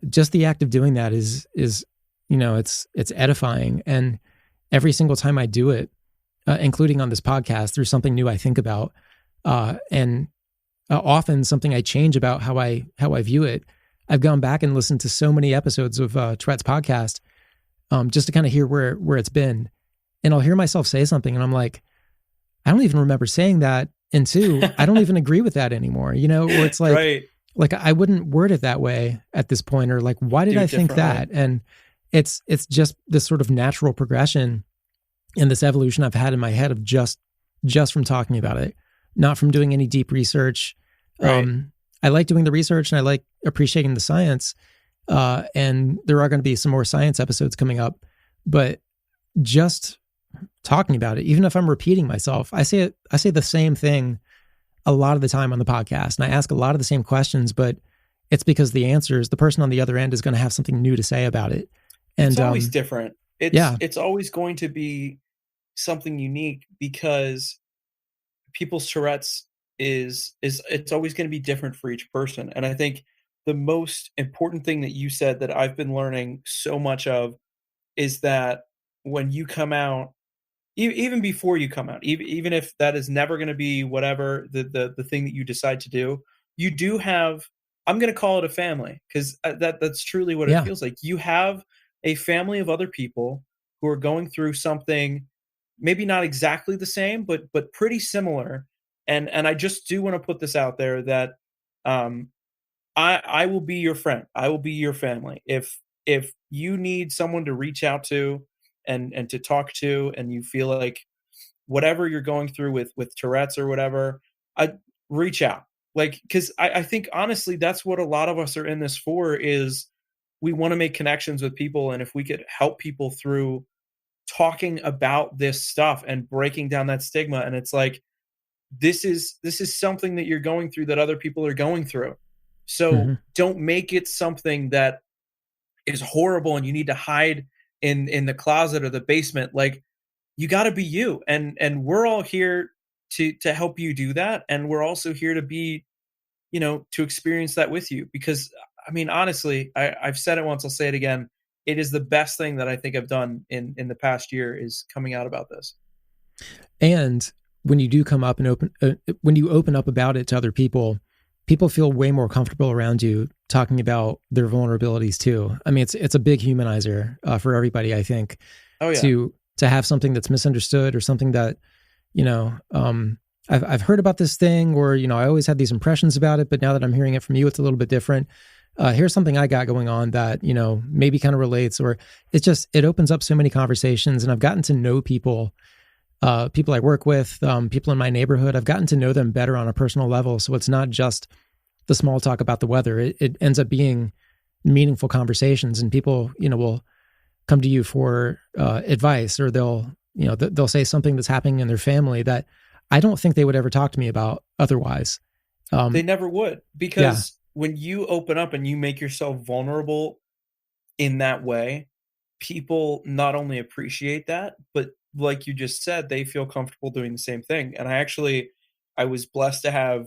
Just the act of doing that is it's edifying. And every single time I do it, including on this podcast, there's something new I think about, and often something I change about how I view it. I've gone back and listened to so many episodes of Tourette's Podcast, just to kind of hear where it's been, and I'll hear myself say something, and I'm like, I don't even remember saying that, and two, I don't even agree with that anymore. Or it's like, like I wouldn't word it that way at this point, or like, why did I think that? And it's just this sort of natural progression in this evolution I've had in my head of just from talking about it, not from doing any deep research. I like doing the research and I like appreciating the science. And there are going to be some more science episodes coming up, but just talking about it, even if I'm repeating myself, I say the same thing a lot of the time on the podcast, and I ask a lot of the same questions, but it's because the person on the other end is going to have something new to say about it. And it's always different. It's always going to be something unique, because people's Tourette's is it's always going to be different for each person. And I think the most important thing that you said that I've been learning so much of is that when you come out, even before you come out, even if that is never going to be whatever the thing that you decide to do, you do have, I'm going to call it a family, because that's truly what it feels like. You have a family of other people who are going through something, maybe not exactly the same, but pretty similar. And I just do want to put this out there that I will be your friend. I will be your family. If you need someone to reach out to and to talk to, and you feel like whatever you're going through with Tourette's or whatever, I reach out. Like, because I think honestly, that's what a lot of us are in this for, is we want to make connections with people. And if we could help people through talking about this stuff and breaking down that stigma, and it's like, this is something that you're going through that other people are going through. So don't make it something that is horrible and you need to hide in the closet or the basement. Like, you got to be you, and we're all here to help you do that. And we're also here to be, to experience that with you. Because I mean, honestly, I've said it once, I'll say it again. It is the best thing that I think I've done in the past year, is coming out about this. And when you do come up and when you open up about it to other people, people feel way more comfortable around you talking about their vulnerabilities too. I mean, it's a big humanizer for everybody, I think. Oh yeah. To have something that's misunderstood, or something that, I've heard about this thing, or, I always had these impressions about it, but now that I'm hearing it from you, it's a little bit different. Here's something I got going on that, maybe kind of relates, or it opens up so many conversations. And I've gotten to know people I work with, people in my neighborhood. I've gotten to know them better on a personal level. So it's not just the small talk about the weather. It ends up being meaningful conversations, and people, will come to you for advice, or they'll say something that's happening in their family that I don't think they would ever talk to me about otherwise. They never would, because when you open up and you make yourself vulnerable in that way, people not only appreciate that, but like you just said, they feel comfortable doing the same thing. And I was blessed to have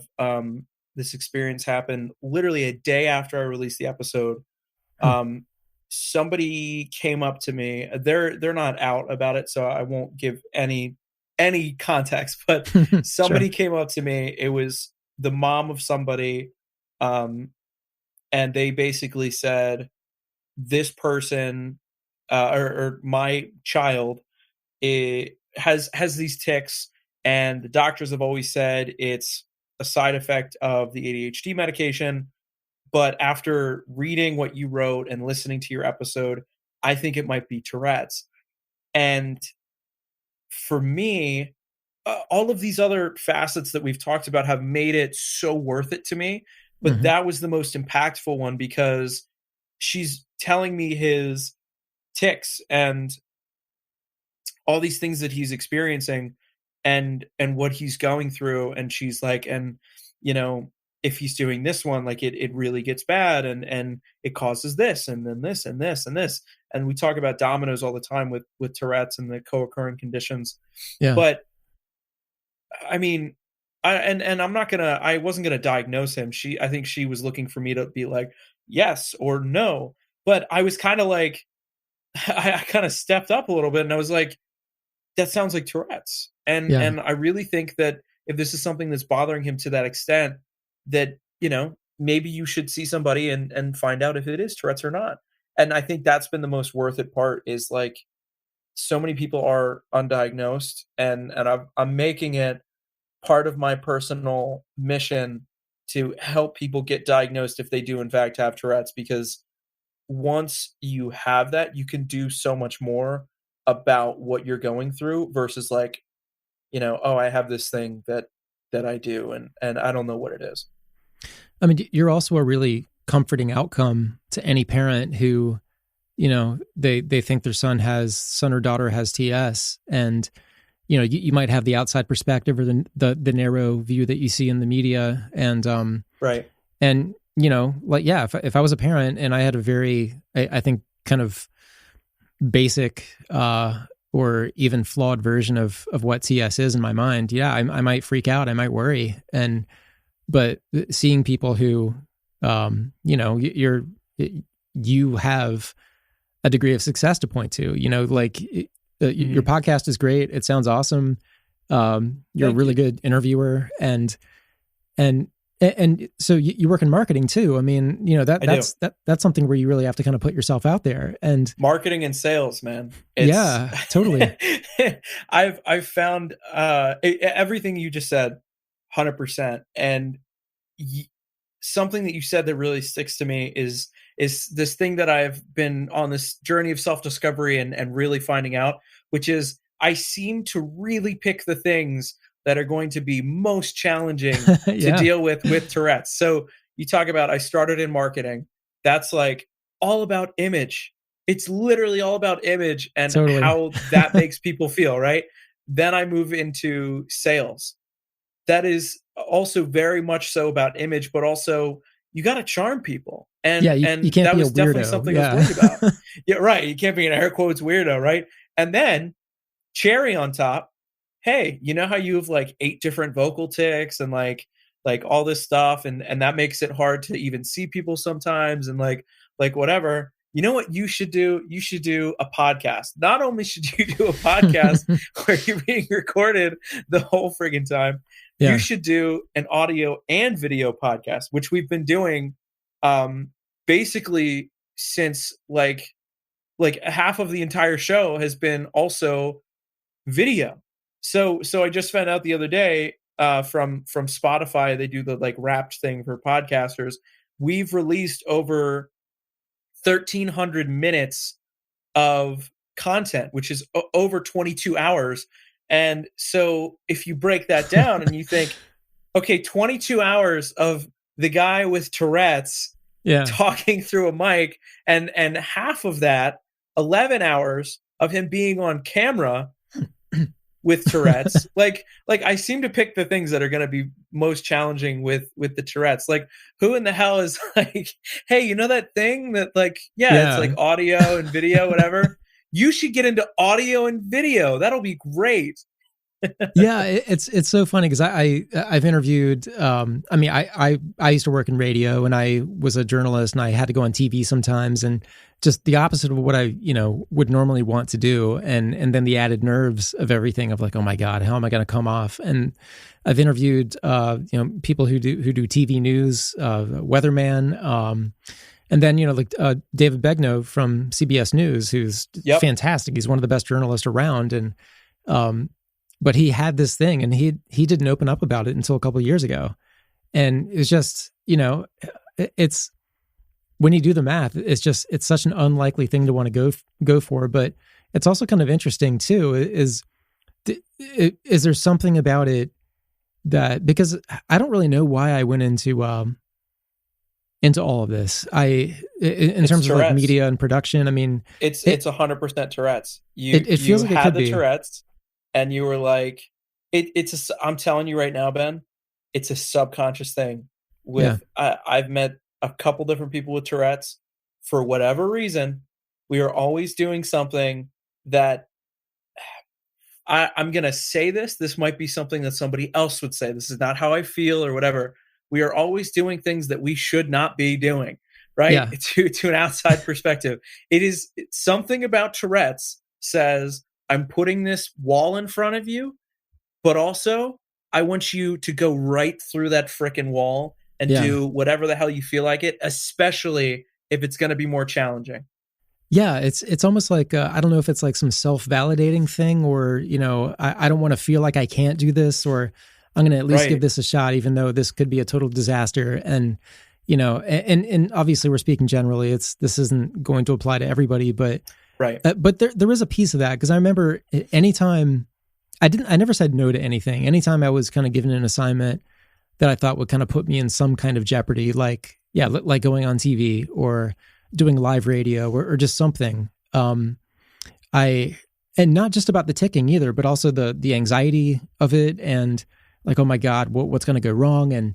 this experience happen literally a day after I released the episode. Somebody came up to me. They're not out about it, so I won't give any context, but somebody Sure. came up to me. It was the mom of somebody, and they basically said, this person or my child has these tics, and the doctors have always said it's a side effect of the ADHD medication. But after reading what you wrote and listening to your episode, I think it might be Tourette's. And for me, all of these other facets that we've talked about have made it so worth it to me. But that was the most impactful one, because she's telling me his tics and all these things that he's experiencing and what he's going through. And she's like, and, if he's doing this one, like it really gets bad, and it causes this, and then this, and this, and this. And we talk about dominoes all the time with Tourette's and the co-occurring conditions. Yeah. But I mean, I wasn't gonna diagnose him. I think she was looking for me to be like, yes or no. But I was kind of like, I kind of stepped up a little bit, and I was like, that sounds like Tourette's. And I really think that if this is something that's bothering him to that extent, that, maybe you should see somebody and find out if it is Tourette's or not. And I think that's been the most worth it part, is like, so many people are undiagnosed, and I'm making it part of my personal mission to help people get diagnosed if they do in fact have Tourette's, because once you have that, you can do so much more about what you're going through versus like, oh, I have this thing that I do, and I don't know what it is. I mean, you're also a really comforting outcome to any parent who, they think their son or daughter has TS, and, you might have the outside perspective, or the narrow view that you see in the media. And, right. And, if I was a parent and I had a very, I think, kind of basic, or even flawed version of what TS is in my mind, I might freak out. I might worry. But seeing people who, you have a degree of success to point to, your podcast is great. It sounds awesome. You're a really good interviewer, and so you work in marketing too. I mean, that's something where you really have to kind of put yourself out there, and marketing and sales, man. Yeah, totally. I've found everything you just said, 100%. And something that you said that really sticks to me is this thing that I've been on this journey of self-discovery and really finding out, which is I seem to really pick the things that are going to be most challenging to deal with Tourette's. So you talk about, I started in marketing. That's like all about image. It's literally all about image and how that makes people feel, right? Then I move into sales. That is also very much so about image, but also you got to charm people. And you can't that be was a definitely weirdo. something I was worried about. Yeah, right. You can't be an air quotes weirdo, right? And then cherry on top, hey, you know how you have like 8 different vocal tics and like like all this stuff, and that makes it hard to even see people sometimes, and like whatever. You know what you should do? You should do a podcast. Not only should you do a podcast where you're being recorded the whole friggin' time, you should do an audio and video podcast, which we've been doing basically since like half of the entire show has been also video. So I just found out the other day from Spotify, they do the like wrapped thing for podcasters. We've released over 1,300 minutes of content, which is over 22 hours. And so if you break that down and you think, okay, 22 hours of the guy with Tourette's talking through a mic, and half of that, 11 hours of him being on camera with Tourette's. like I seem to pick the things that are going to be most challenging with the Tourette's. Like, who in the hell is like, hey, you know that thing that like, it's like audio and video, whatever. You should get into audio and video. That'll be great. It's so funny because I've interviewed. I used to work in radio, and I was a journalist, and I had to go on TV sometimes, and just the opposite of what I would normally want to do, and then the added nerves of everything of like, oh my God, how am I going to come off? And I've interviewed people who do TV news, weatherman. And then, David Begnaud from CBS News, who's fantastic. He's one of the best journalists around. And, but he had this thing, and he didn't open up about it until a couple of years ago. And it's just, it's, when you do the math, it's such an unlikely thing to want to go for. But it's also kind of interesting too, is there something about it that, because I don't really know why I went into all of this. In terms of like media and production, I mean, it's 100% Tourette's. It feels like it could be Tourette's, and you were like, I'm telling you right now, Ben, it's a subconscious thing. I've met a couple different people with Tourette's. For whatever reason, we are always doing something that I'm going to say this might be something that somebody else would say. This is not how I feel or whatever. We are always doing things that we should not be doing, right? Yeah. To an outside perspective. It's something about Tourette's says, I'm putting this wall in front of you, but also I want you to go right through that frickin' wall and do whatever the hell you feel like it, especially if it's going to be more challenging. Yeah, it's almost like, I don't know if it's like some self-validating thing, or, I don't want to feel like I can't do this, or I'm going to at least give this a shot, even though this could be a total disaster. And, and obviously we're speaking generally, this isn't going to apply to everybody, but but there is a piece of that, because I remember anytime I never said no to anything. Anytime I was kind of given an assignment that I thought would kind of put me in some kind of jeopardy, like going on TV or doing live radio or just something. And not just about the ticking either, but also the anxiety of it, and like, oh my God, what's going to go wrong?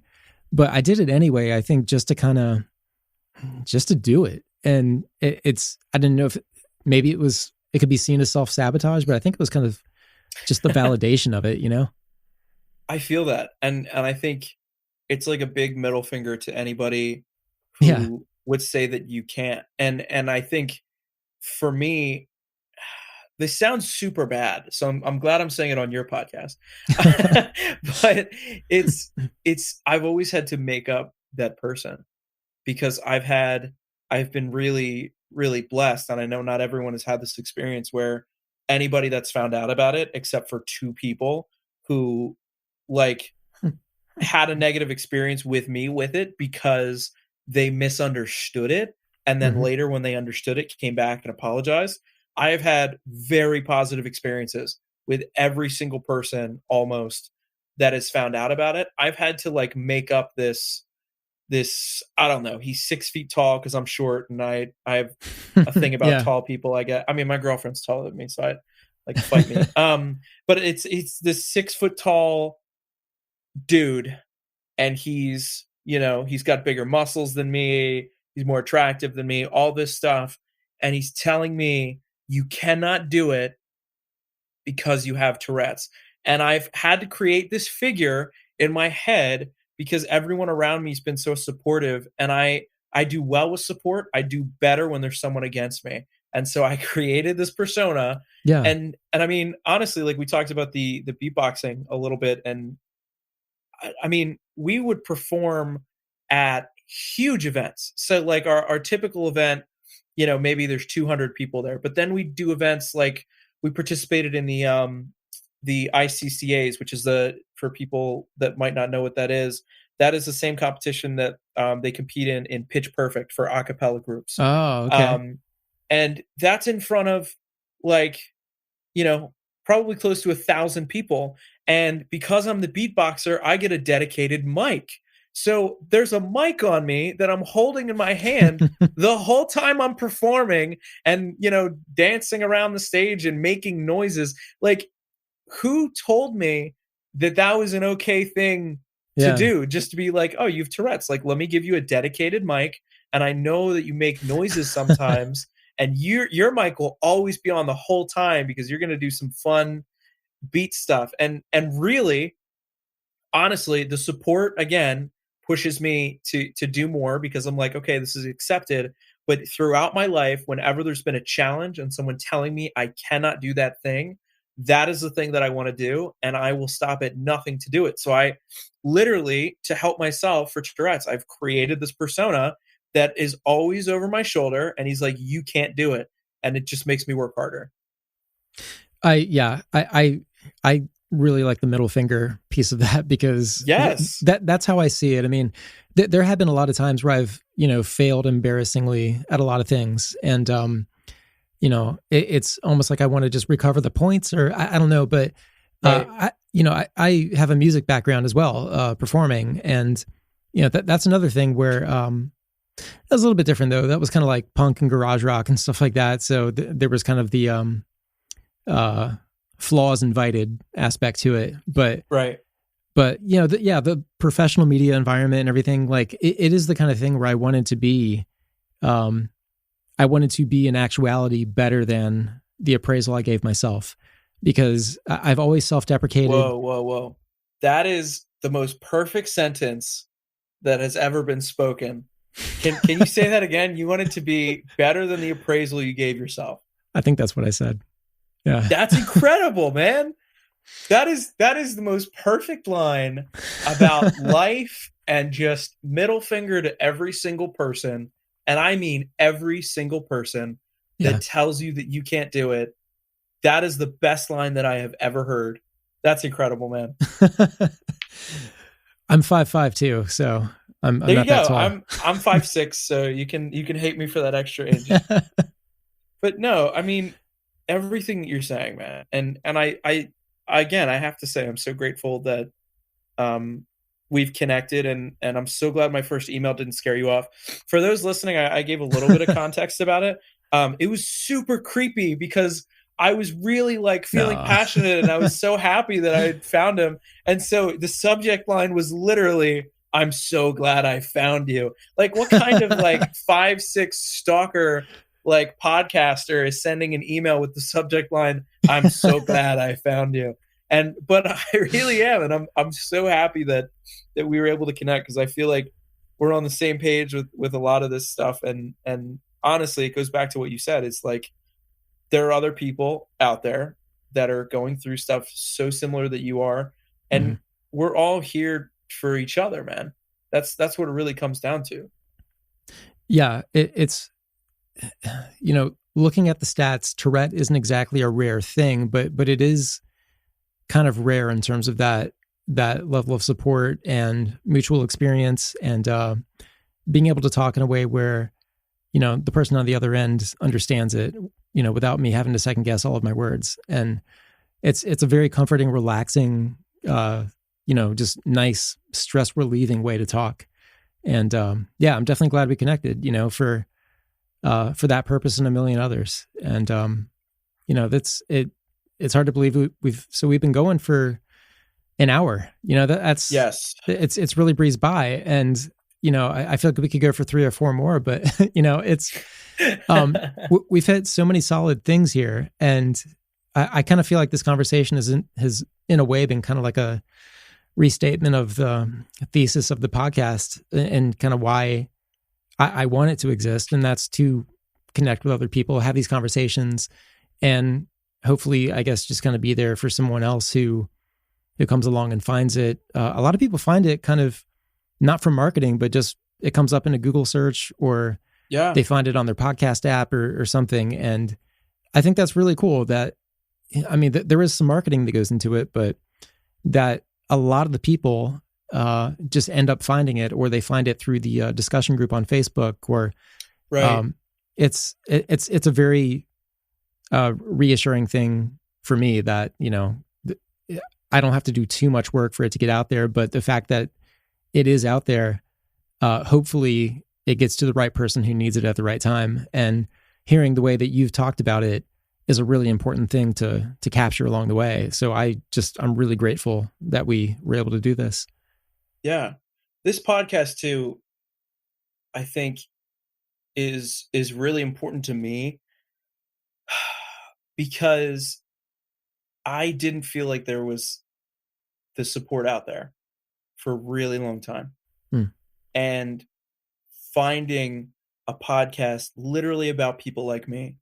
But I did it anyway, I think just to do it. And I didn't know if maybe it could be seen as self-sabotage, but I think it was kind of just the validation of it, I feel that. And I think it's like a big middle finger to anybody who would say that you can't. And I think for me, this sounds super bad. So I'm glad I'm saying it on your podcast. But I've always had to make up that person, because I've been really, really blessed. And I know not everyone has had this experience where anybody that's found out about it, except for two people who like had a negative experience with me with it because they misunderstood it. And then later when they understood it, came back and apologized. I have had very positive experiences with every single person almost that has found out about it. I've had to like make up this, I don't know, he's 6 feet tall because I'm short, and I have a thing about tall people. I mean, my girlfriend's taller than me, so I like fight me. But it's this 6 foot tall dude, and he's got bigger muscles than me. He's more attractive than me, all this stuff. And he's telling me, you cannot do it because you have Tourette's. And I've had to create this figure in my head because everyone around me has been so supportive, and I do well with support. I do better when there's someone against me. And so I created this persona. Yeah. And I mean, honestly, like we talked about the beatboxing a little bit, and I mean, we would perform at huge events. So like our typical event, you know, maybe there's 200 people there, but then we do events like we participated in the ICCAs, which is for people that might not know what that is the same competition that they compete in Pitch Perfect for a cappella groups. Oh, okay. And that's in front of like, you know, probably close to 1,000 people. And because I'm the beatboxer, I get a dedicated mic. So there's a mic on me that I'm holding in my hand the whole time I'm performing and, you know, dancing around the stage and making noises. Like, who told me that was an okay thing to do? Just to be like, oh, you have Tourette's. Like, let me give you a dedicated mic. And I know that you make noises sometimes. And your mic will always be on the whole time because you're going to do some fun beat stuff. And really, honestly, the support, again, pushes me to do more because I'm like, okay, this is accepted. But throughout my life, whenever there's been a challenge and someone telling me I cannot do that thing, that is the thing that I want to do. And I will stop at nothing to do it. So I literally, to help myself for Tourette's, I've created this persona that is always over my shoulder. And he's like, you can't do it. And it just makes me work harder. I really like the middle finger piece of that because yes, that's how I see it. I mean, there have been a lot of times where I've, you know, failed embarrassingly at a lot of things. And, you know, it's almost like I want to just recover the points or I don't know, but, right. I have a music background as well, performing. And, you know, that's another thing where, that was a little bit different though. That was kind of like punk and garage rock and stuff like that. So there was kind of the, flaws invited aspect to it, but you know, the professional media environment and everything, like it is the kind of thing where I wanted to be in actuality better than the appraisal I gave myself because I've always self-deprecated. Whoa. That is the most perfect sentence that has ever been spoken. Can you say that again? You wanted to be better than the appraisal you gave yourself. I think that's what I said. Yeah. That's incredible, man. That is the most perfect line about life and just middle finger to every single person. And I mean every single person that tells you that you can't do it. That is the best line that I have ever heard. That's incredible, man. I'm 5'5" too, so I'm there not you go. that tall. I'm 5'6", so you can hate me for that extra inch. But no, I mean everything that you're saying, man. And I again, I have to say I'm so grateful that we've connected and I'm so glad my first email didn't scare you off. For those listening, I gave a little bit of context about it. It was super creepy because I was really like feeling passionate and I was so happy that I had found him. And so the subject line was literally, I'm so glad I found you. Like what kind of like 5'6" stalker like podcaster is sending an email with the subject line, I'm so glad I found you. But I really am. And I'm so happy that we were able to connect because I feel like we're on the same page with a lot of this stuff. And honestly, it goes back to what you said. It's like, there are other people out there that are going through stuff so similar that you are. And we're all here for each other, man. That's what it really comes down to. Yeah. It's, you know, looking at the stats, Tourette isn't exactly a rare thing, but it is kind of rare in terms of that level of support and mutual experience and being able to talk in a way where, you know, the person on the other end understands it, you know, without me having to second guess all of my words. And it's a very comforting, relaxing, you know, just nice, stress relieving way to talk. And yeah, I'm definitely glad we connected, you know, for that purpose and a million others. And you know, it's hard to believe we've been going for an hour, you know, that's, yes, it's really breezed by. And, you know, I feel like we could go for 3 or 4 more, but you know, it's, we've had so many solid things here. And I kind of feel like this conversation has in a way been kind of like a restatement of the thesis of the podcast and kind of why I want it to exist. And that's to connect with other people, have these conversations, and hopefully, I guess, just kind of be there for someone else who comes along and finds it. A lot of people find it kind of not from marketing, but just it comes up in a Google search, or they find it on their podcast app or something. And I think that's really cool that, I mean, there is some marketing that goes into it, but that a lot of the people just end up finding it, or they find it through the discussion group on Facebook, or it's a very reassuring thing for me that, you know, I don't have to do too much work for it to get out there, but the fact that it is out there, hopefully it gets to the right person who needs it at the right time. And hearing the way that you've talked about it is a really important thing to capture along the way. So I'm really grateful that we were able to do this. Yeah. This podcast too, I think is really important to me because I didn't feel like there was the support out there for a really long time. And finding a podcast literally about people like me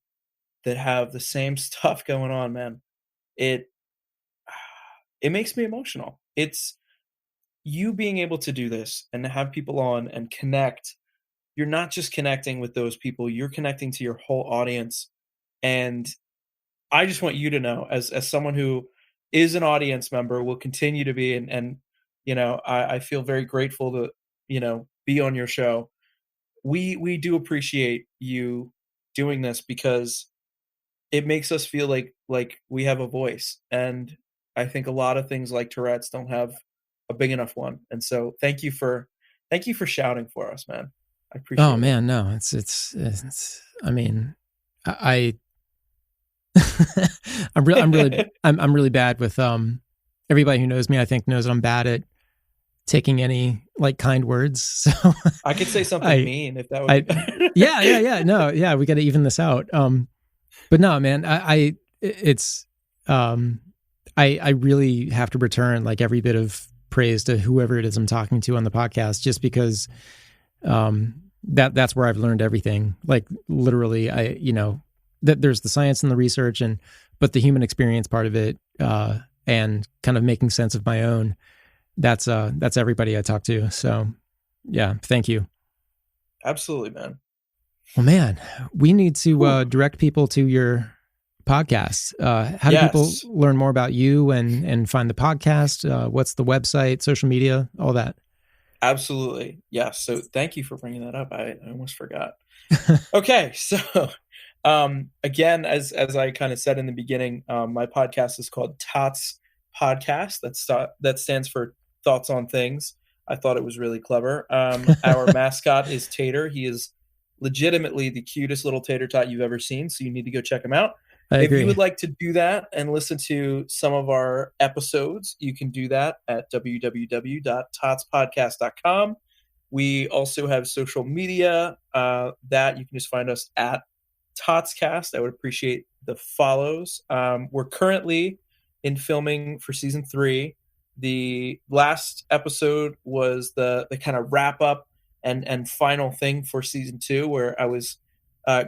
that have the same stuff going on, man, it makes me emotional. It's you being able to do this and to have people on and connect. You're not just connecting with those people, you're connecting to your whole audience. And I just want you to know, as someone who is an audience member, will continue to be, and you know, I feel very grateful to, you know, be on your show. We do appreciate you doing this because it makes us feel like we have a voice. And I think a lot of things like Tourette's don't have a big enough one. And so thank you for shouting for us, man. I appreciate it. Oh man, no, it's I mean, I'm really bad with everybody who knows me, I think, knows that I'm bad at taking any like kind words. So I could say something mean if that would be yeah. No, yeah, we got to even this out. But no, man, I really have to return like every bit of praise to whoever it is I'm talking to on the podcast, just because that's where I've learned everything. Like literally, that there's the science and the research, but the human experience part of it, and kind of making sense of my own. That's everybody I talk to. So yeah, thank you. Absolutely, man. Well, man, we need to direct people to your podcast. How do people learn more about you and find the podcast? What's the website, social media, all that? Absolutely. Yeah. So thank you for bringing that up. I almost forgot. Okay. So, again, as I kind of said in the beginning, my podcast is called TOTs Podcast. That stands for Thoughts on Things. I thought it was really clever. Our mascot is Tater. He is legitimately the cutest little tater tot you've ever seen. So you need to go check him out. If you would like to do that and listen to some of our episodes, you can do that at www.totspodcast.com. We also have social media that you can just find us at TOTScast. I would appreciate the follows. We're currently in filming for season 3. The last episode was the kind of wrap up and final thing for season 2, where I was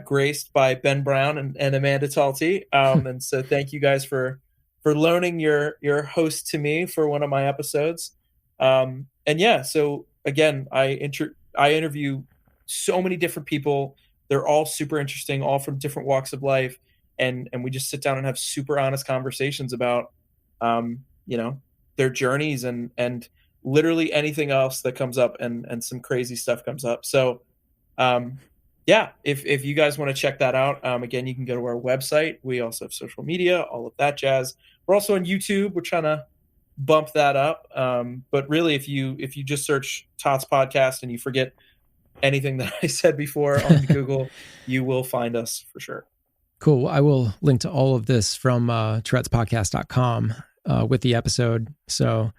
graced by Ben Brown and Amanda Talty. And so thank you guys for loaning your host to me for one of my episodes. And yeah, so again, I interview so many different people. They're all super interesting, all from different walks of life. And we just sit down and have super honest conversations about, their journeys and literally anything else that comes up, and some crazy stuff comes up. So, yeah, if you guys want to check that out, again, you can go to our website. We also have social media, all of that jazz. We're also on YouTube. We're trying to bump that up. But really, if you just search TOTS Podcast and you forget anything that I said before on Google, you will find us for sure. Cool. I will link to all of this from tourettespodcast.com with the episode. So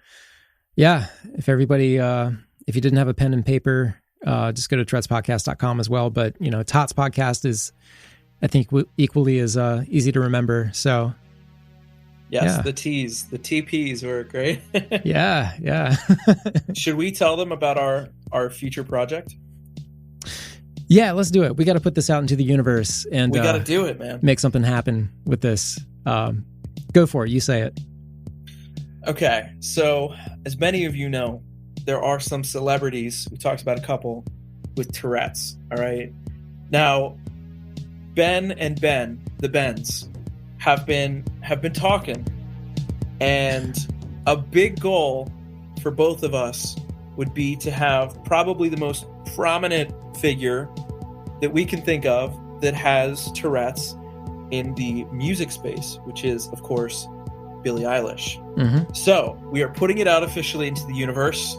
yeah, if everybody, if you didn't have a pen and paper, just go to tourettespodcast.com as well. But, TOTS Podcast is, I think, equally as easy to remember. So Yes, Yeah. the T's, the TPs work, right? Yeah. Should we tell them about our future project? Yeah, let's do it. We got to put this out into the universe and we got to do it, man. Make something happen with this. Go for it. You say it. Okay. So as many of you know, there are some celebrities, we talked about a couple, with Tourette's. All right. Now, Ben and Ben, the Bens, have been talking, and a big goal for both of us would be to have probably the most prominent figure that we can think of that has Tourette's in the music space, which is, of course, Billie Eilish. Mm-hmm. So we are putting it out officially into the universe.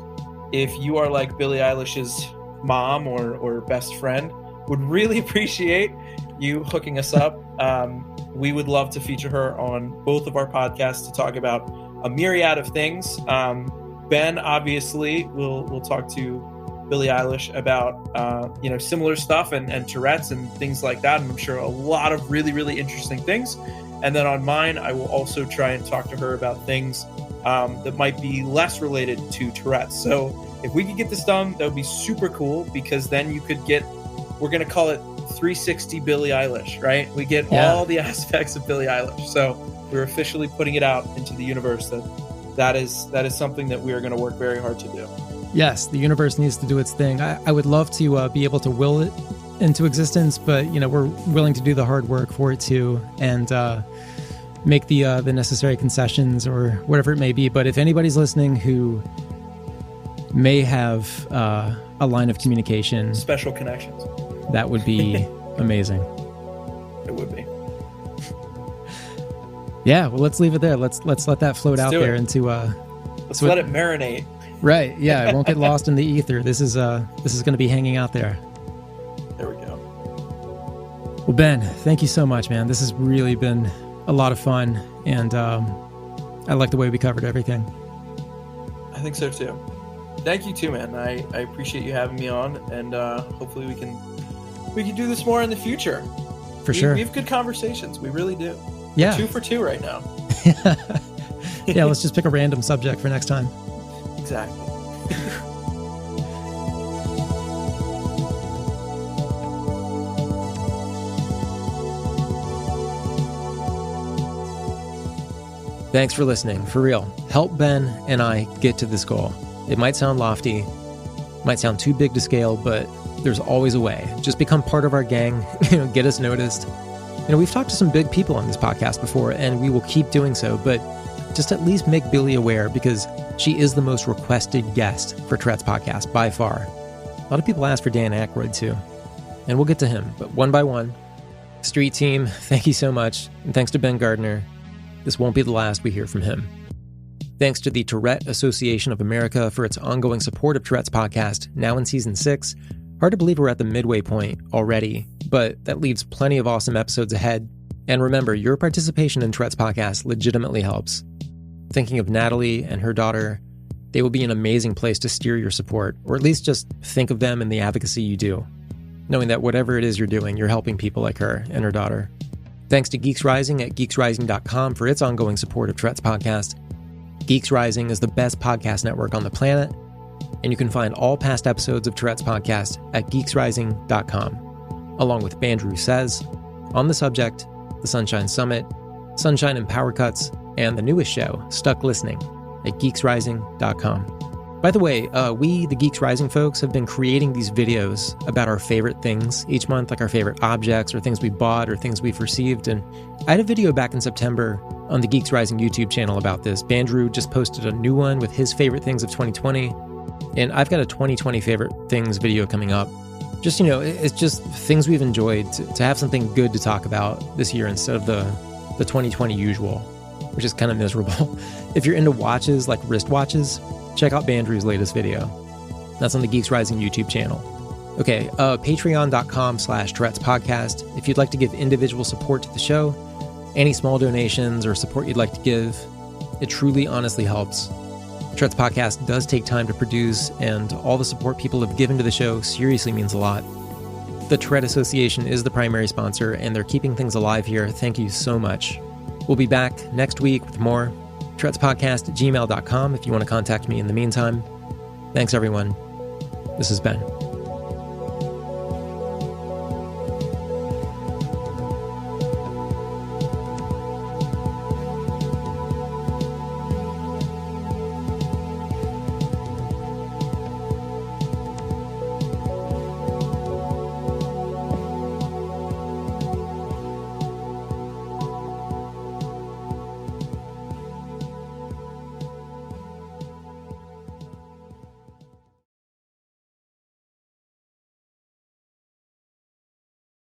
If you are like Billie Eilish's mom or best friend, would really appreciate you hooking us up. We would love to feature her on both of our podcasts to talk about a myriad of things. Ben, obviously, will talk to Billie Eilish about similar stuff and Tourette's and things like that. And I'm sure a lot of really, really interesting things. And then on mine, I will also try and talk to her about things that might be less related to Tourette's. So if we could get this done, that would be super cool, because then you could get, we're going to call it 360 Billie Eilish, right? We get all the aspects of Billie Eilish. So we're officially putting it out into the universe that is something that we are going to work very hard to do. Yes, the universe needs to do its thing. I would love to be able to will it into existence, but we're willing to do the hard work for it too, and make the necessary concessions or whatever it may be. But if anybody's listening who may have a line of communication, special connections, that would be amazing. It would be. Yeah, well, let's leave it there. Let's let that float out there into let's let it marinate. Right. Yeah, it won't get lost in the ether. This is going to be hanging out there. There we go. Well, Ben, thank you so much, man. This has really been a lot of fun, and I like the way we covered everything. I think so too. Thank you too, man. I appreciate you having me on, and hopefully we can do this more in the future. For sure. We have good conversations. We really do. Yeah. We're 2 for 2 right now. Yeah, let's just pick a random subject for next time. Exactly. Thanks for listening. For real, help Ben and I get to this goal. It might sound lofty, might sound too big to scale, but there's always a way. Just become part of our gang, get us noticed. We've talked to some big people on this podcast before, and we will keep doing so, but just at least make Billie aware, because she is the most requested guest for Tourette's Podcast by far. A lot of people ask for Dan Aykroyd too, and we'll get to him, but one by one. Street team, thank you so much, and thanks to Ben Gardner. This won't be the last we hear from him. Thanks to the Tourette Association of America for its ongoing support of Tourette's Podcast, now in Season 6. Hard to believe we're at the midway point already, but that leaves plenty of awesome episodes ahead. And remember, your participation in Tourette's Podcast legitimately helps. Thinking of Natalie and her daughter, they will be an amazing place to steer your support, or at least just think of them and the advocacy you do, knowing that whatever it is you're doing, you're helping people like her and her daughter. Thanks to Geeks Rising at geeksrising.com for its ongoing support of Tourette's Podcast. Geeks Rising is the best podcast network on the planet, and you can find all past episodes of Tourette's Podcast at geeksrising.com, along with Bandrew Says, On the Subject, The Sunshine Summit, Sunshine and Power Cuts, and the newest show, Stuck Listening, at geeksrising.com. By the way, we, the Geeks Rising folks, have been creating these videos about our favorite things each month, like our favorite objects or things we bought or things we've received. And I had a video back in September on the Geeks Rising YouTube channel about this. Bandrew just posted a new one with his favorite things of 2020. And I've got a 2020 favorite things video coming up. Just, it's just things we've enjoyed to have something good to talk about this year instead of the 2020 usual, which is kind of miserable. If you're into watches, like wristwatches, check out Bandrew's latest video. That's on the Geeks Rising YouTube channel. Okay, patreon.com/Tourette's Podcast. If you'd like to give individual support to the show, any small donations or support you'd like to give, it truly, honestly helps. Tourette's Podcast does take time to produce, and all the support people have given to the show seriously means a lot. The Tourette Association is the primary sponsor, and they're keeping things alive here. Thank you so much. We'll be back next week with more. Tourette's Podcast at gmail.com if you want to contact me in the meantime. Thanks, everyone. This is Ben.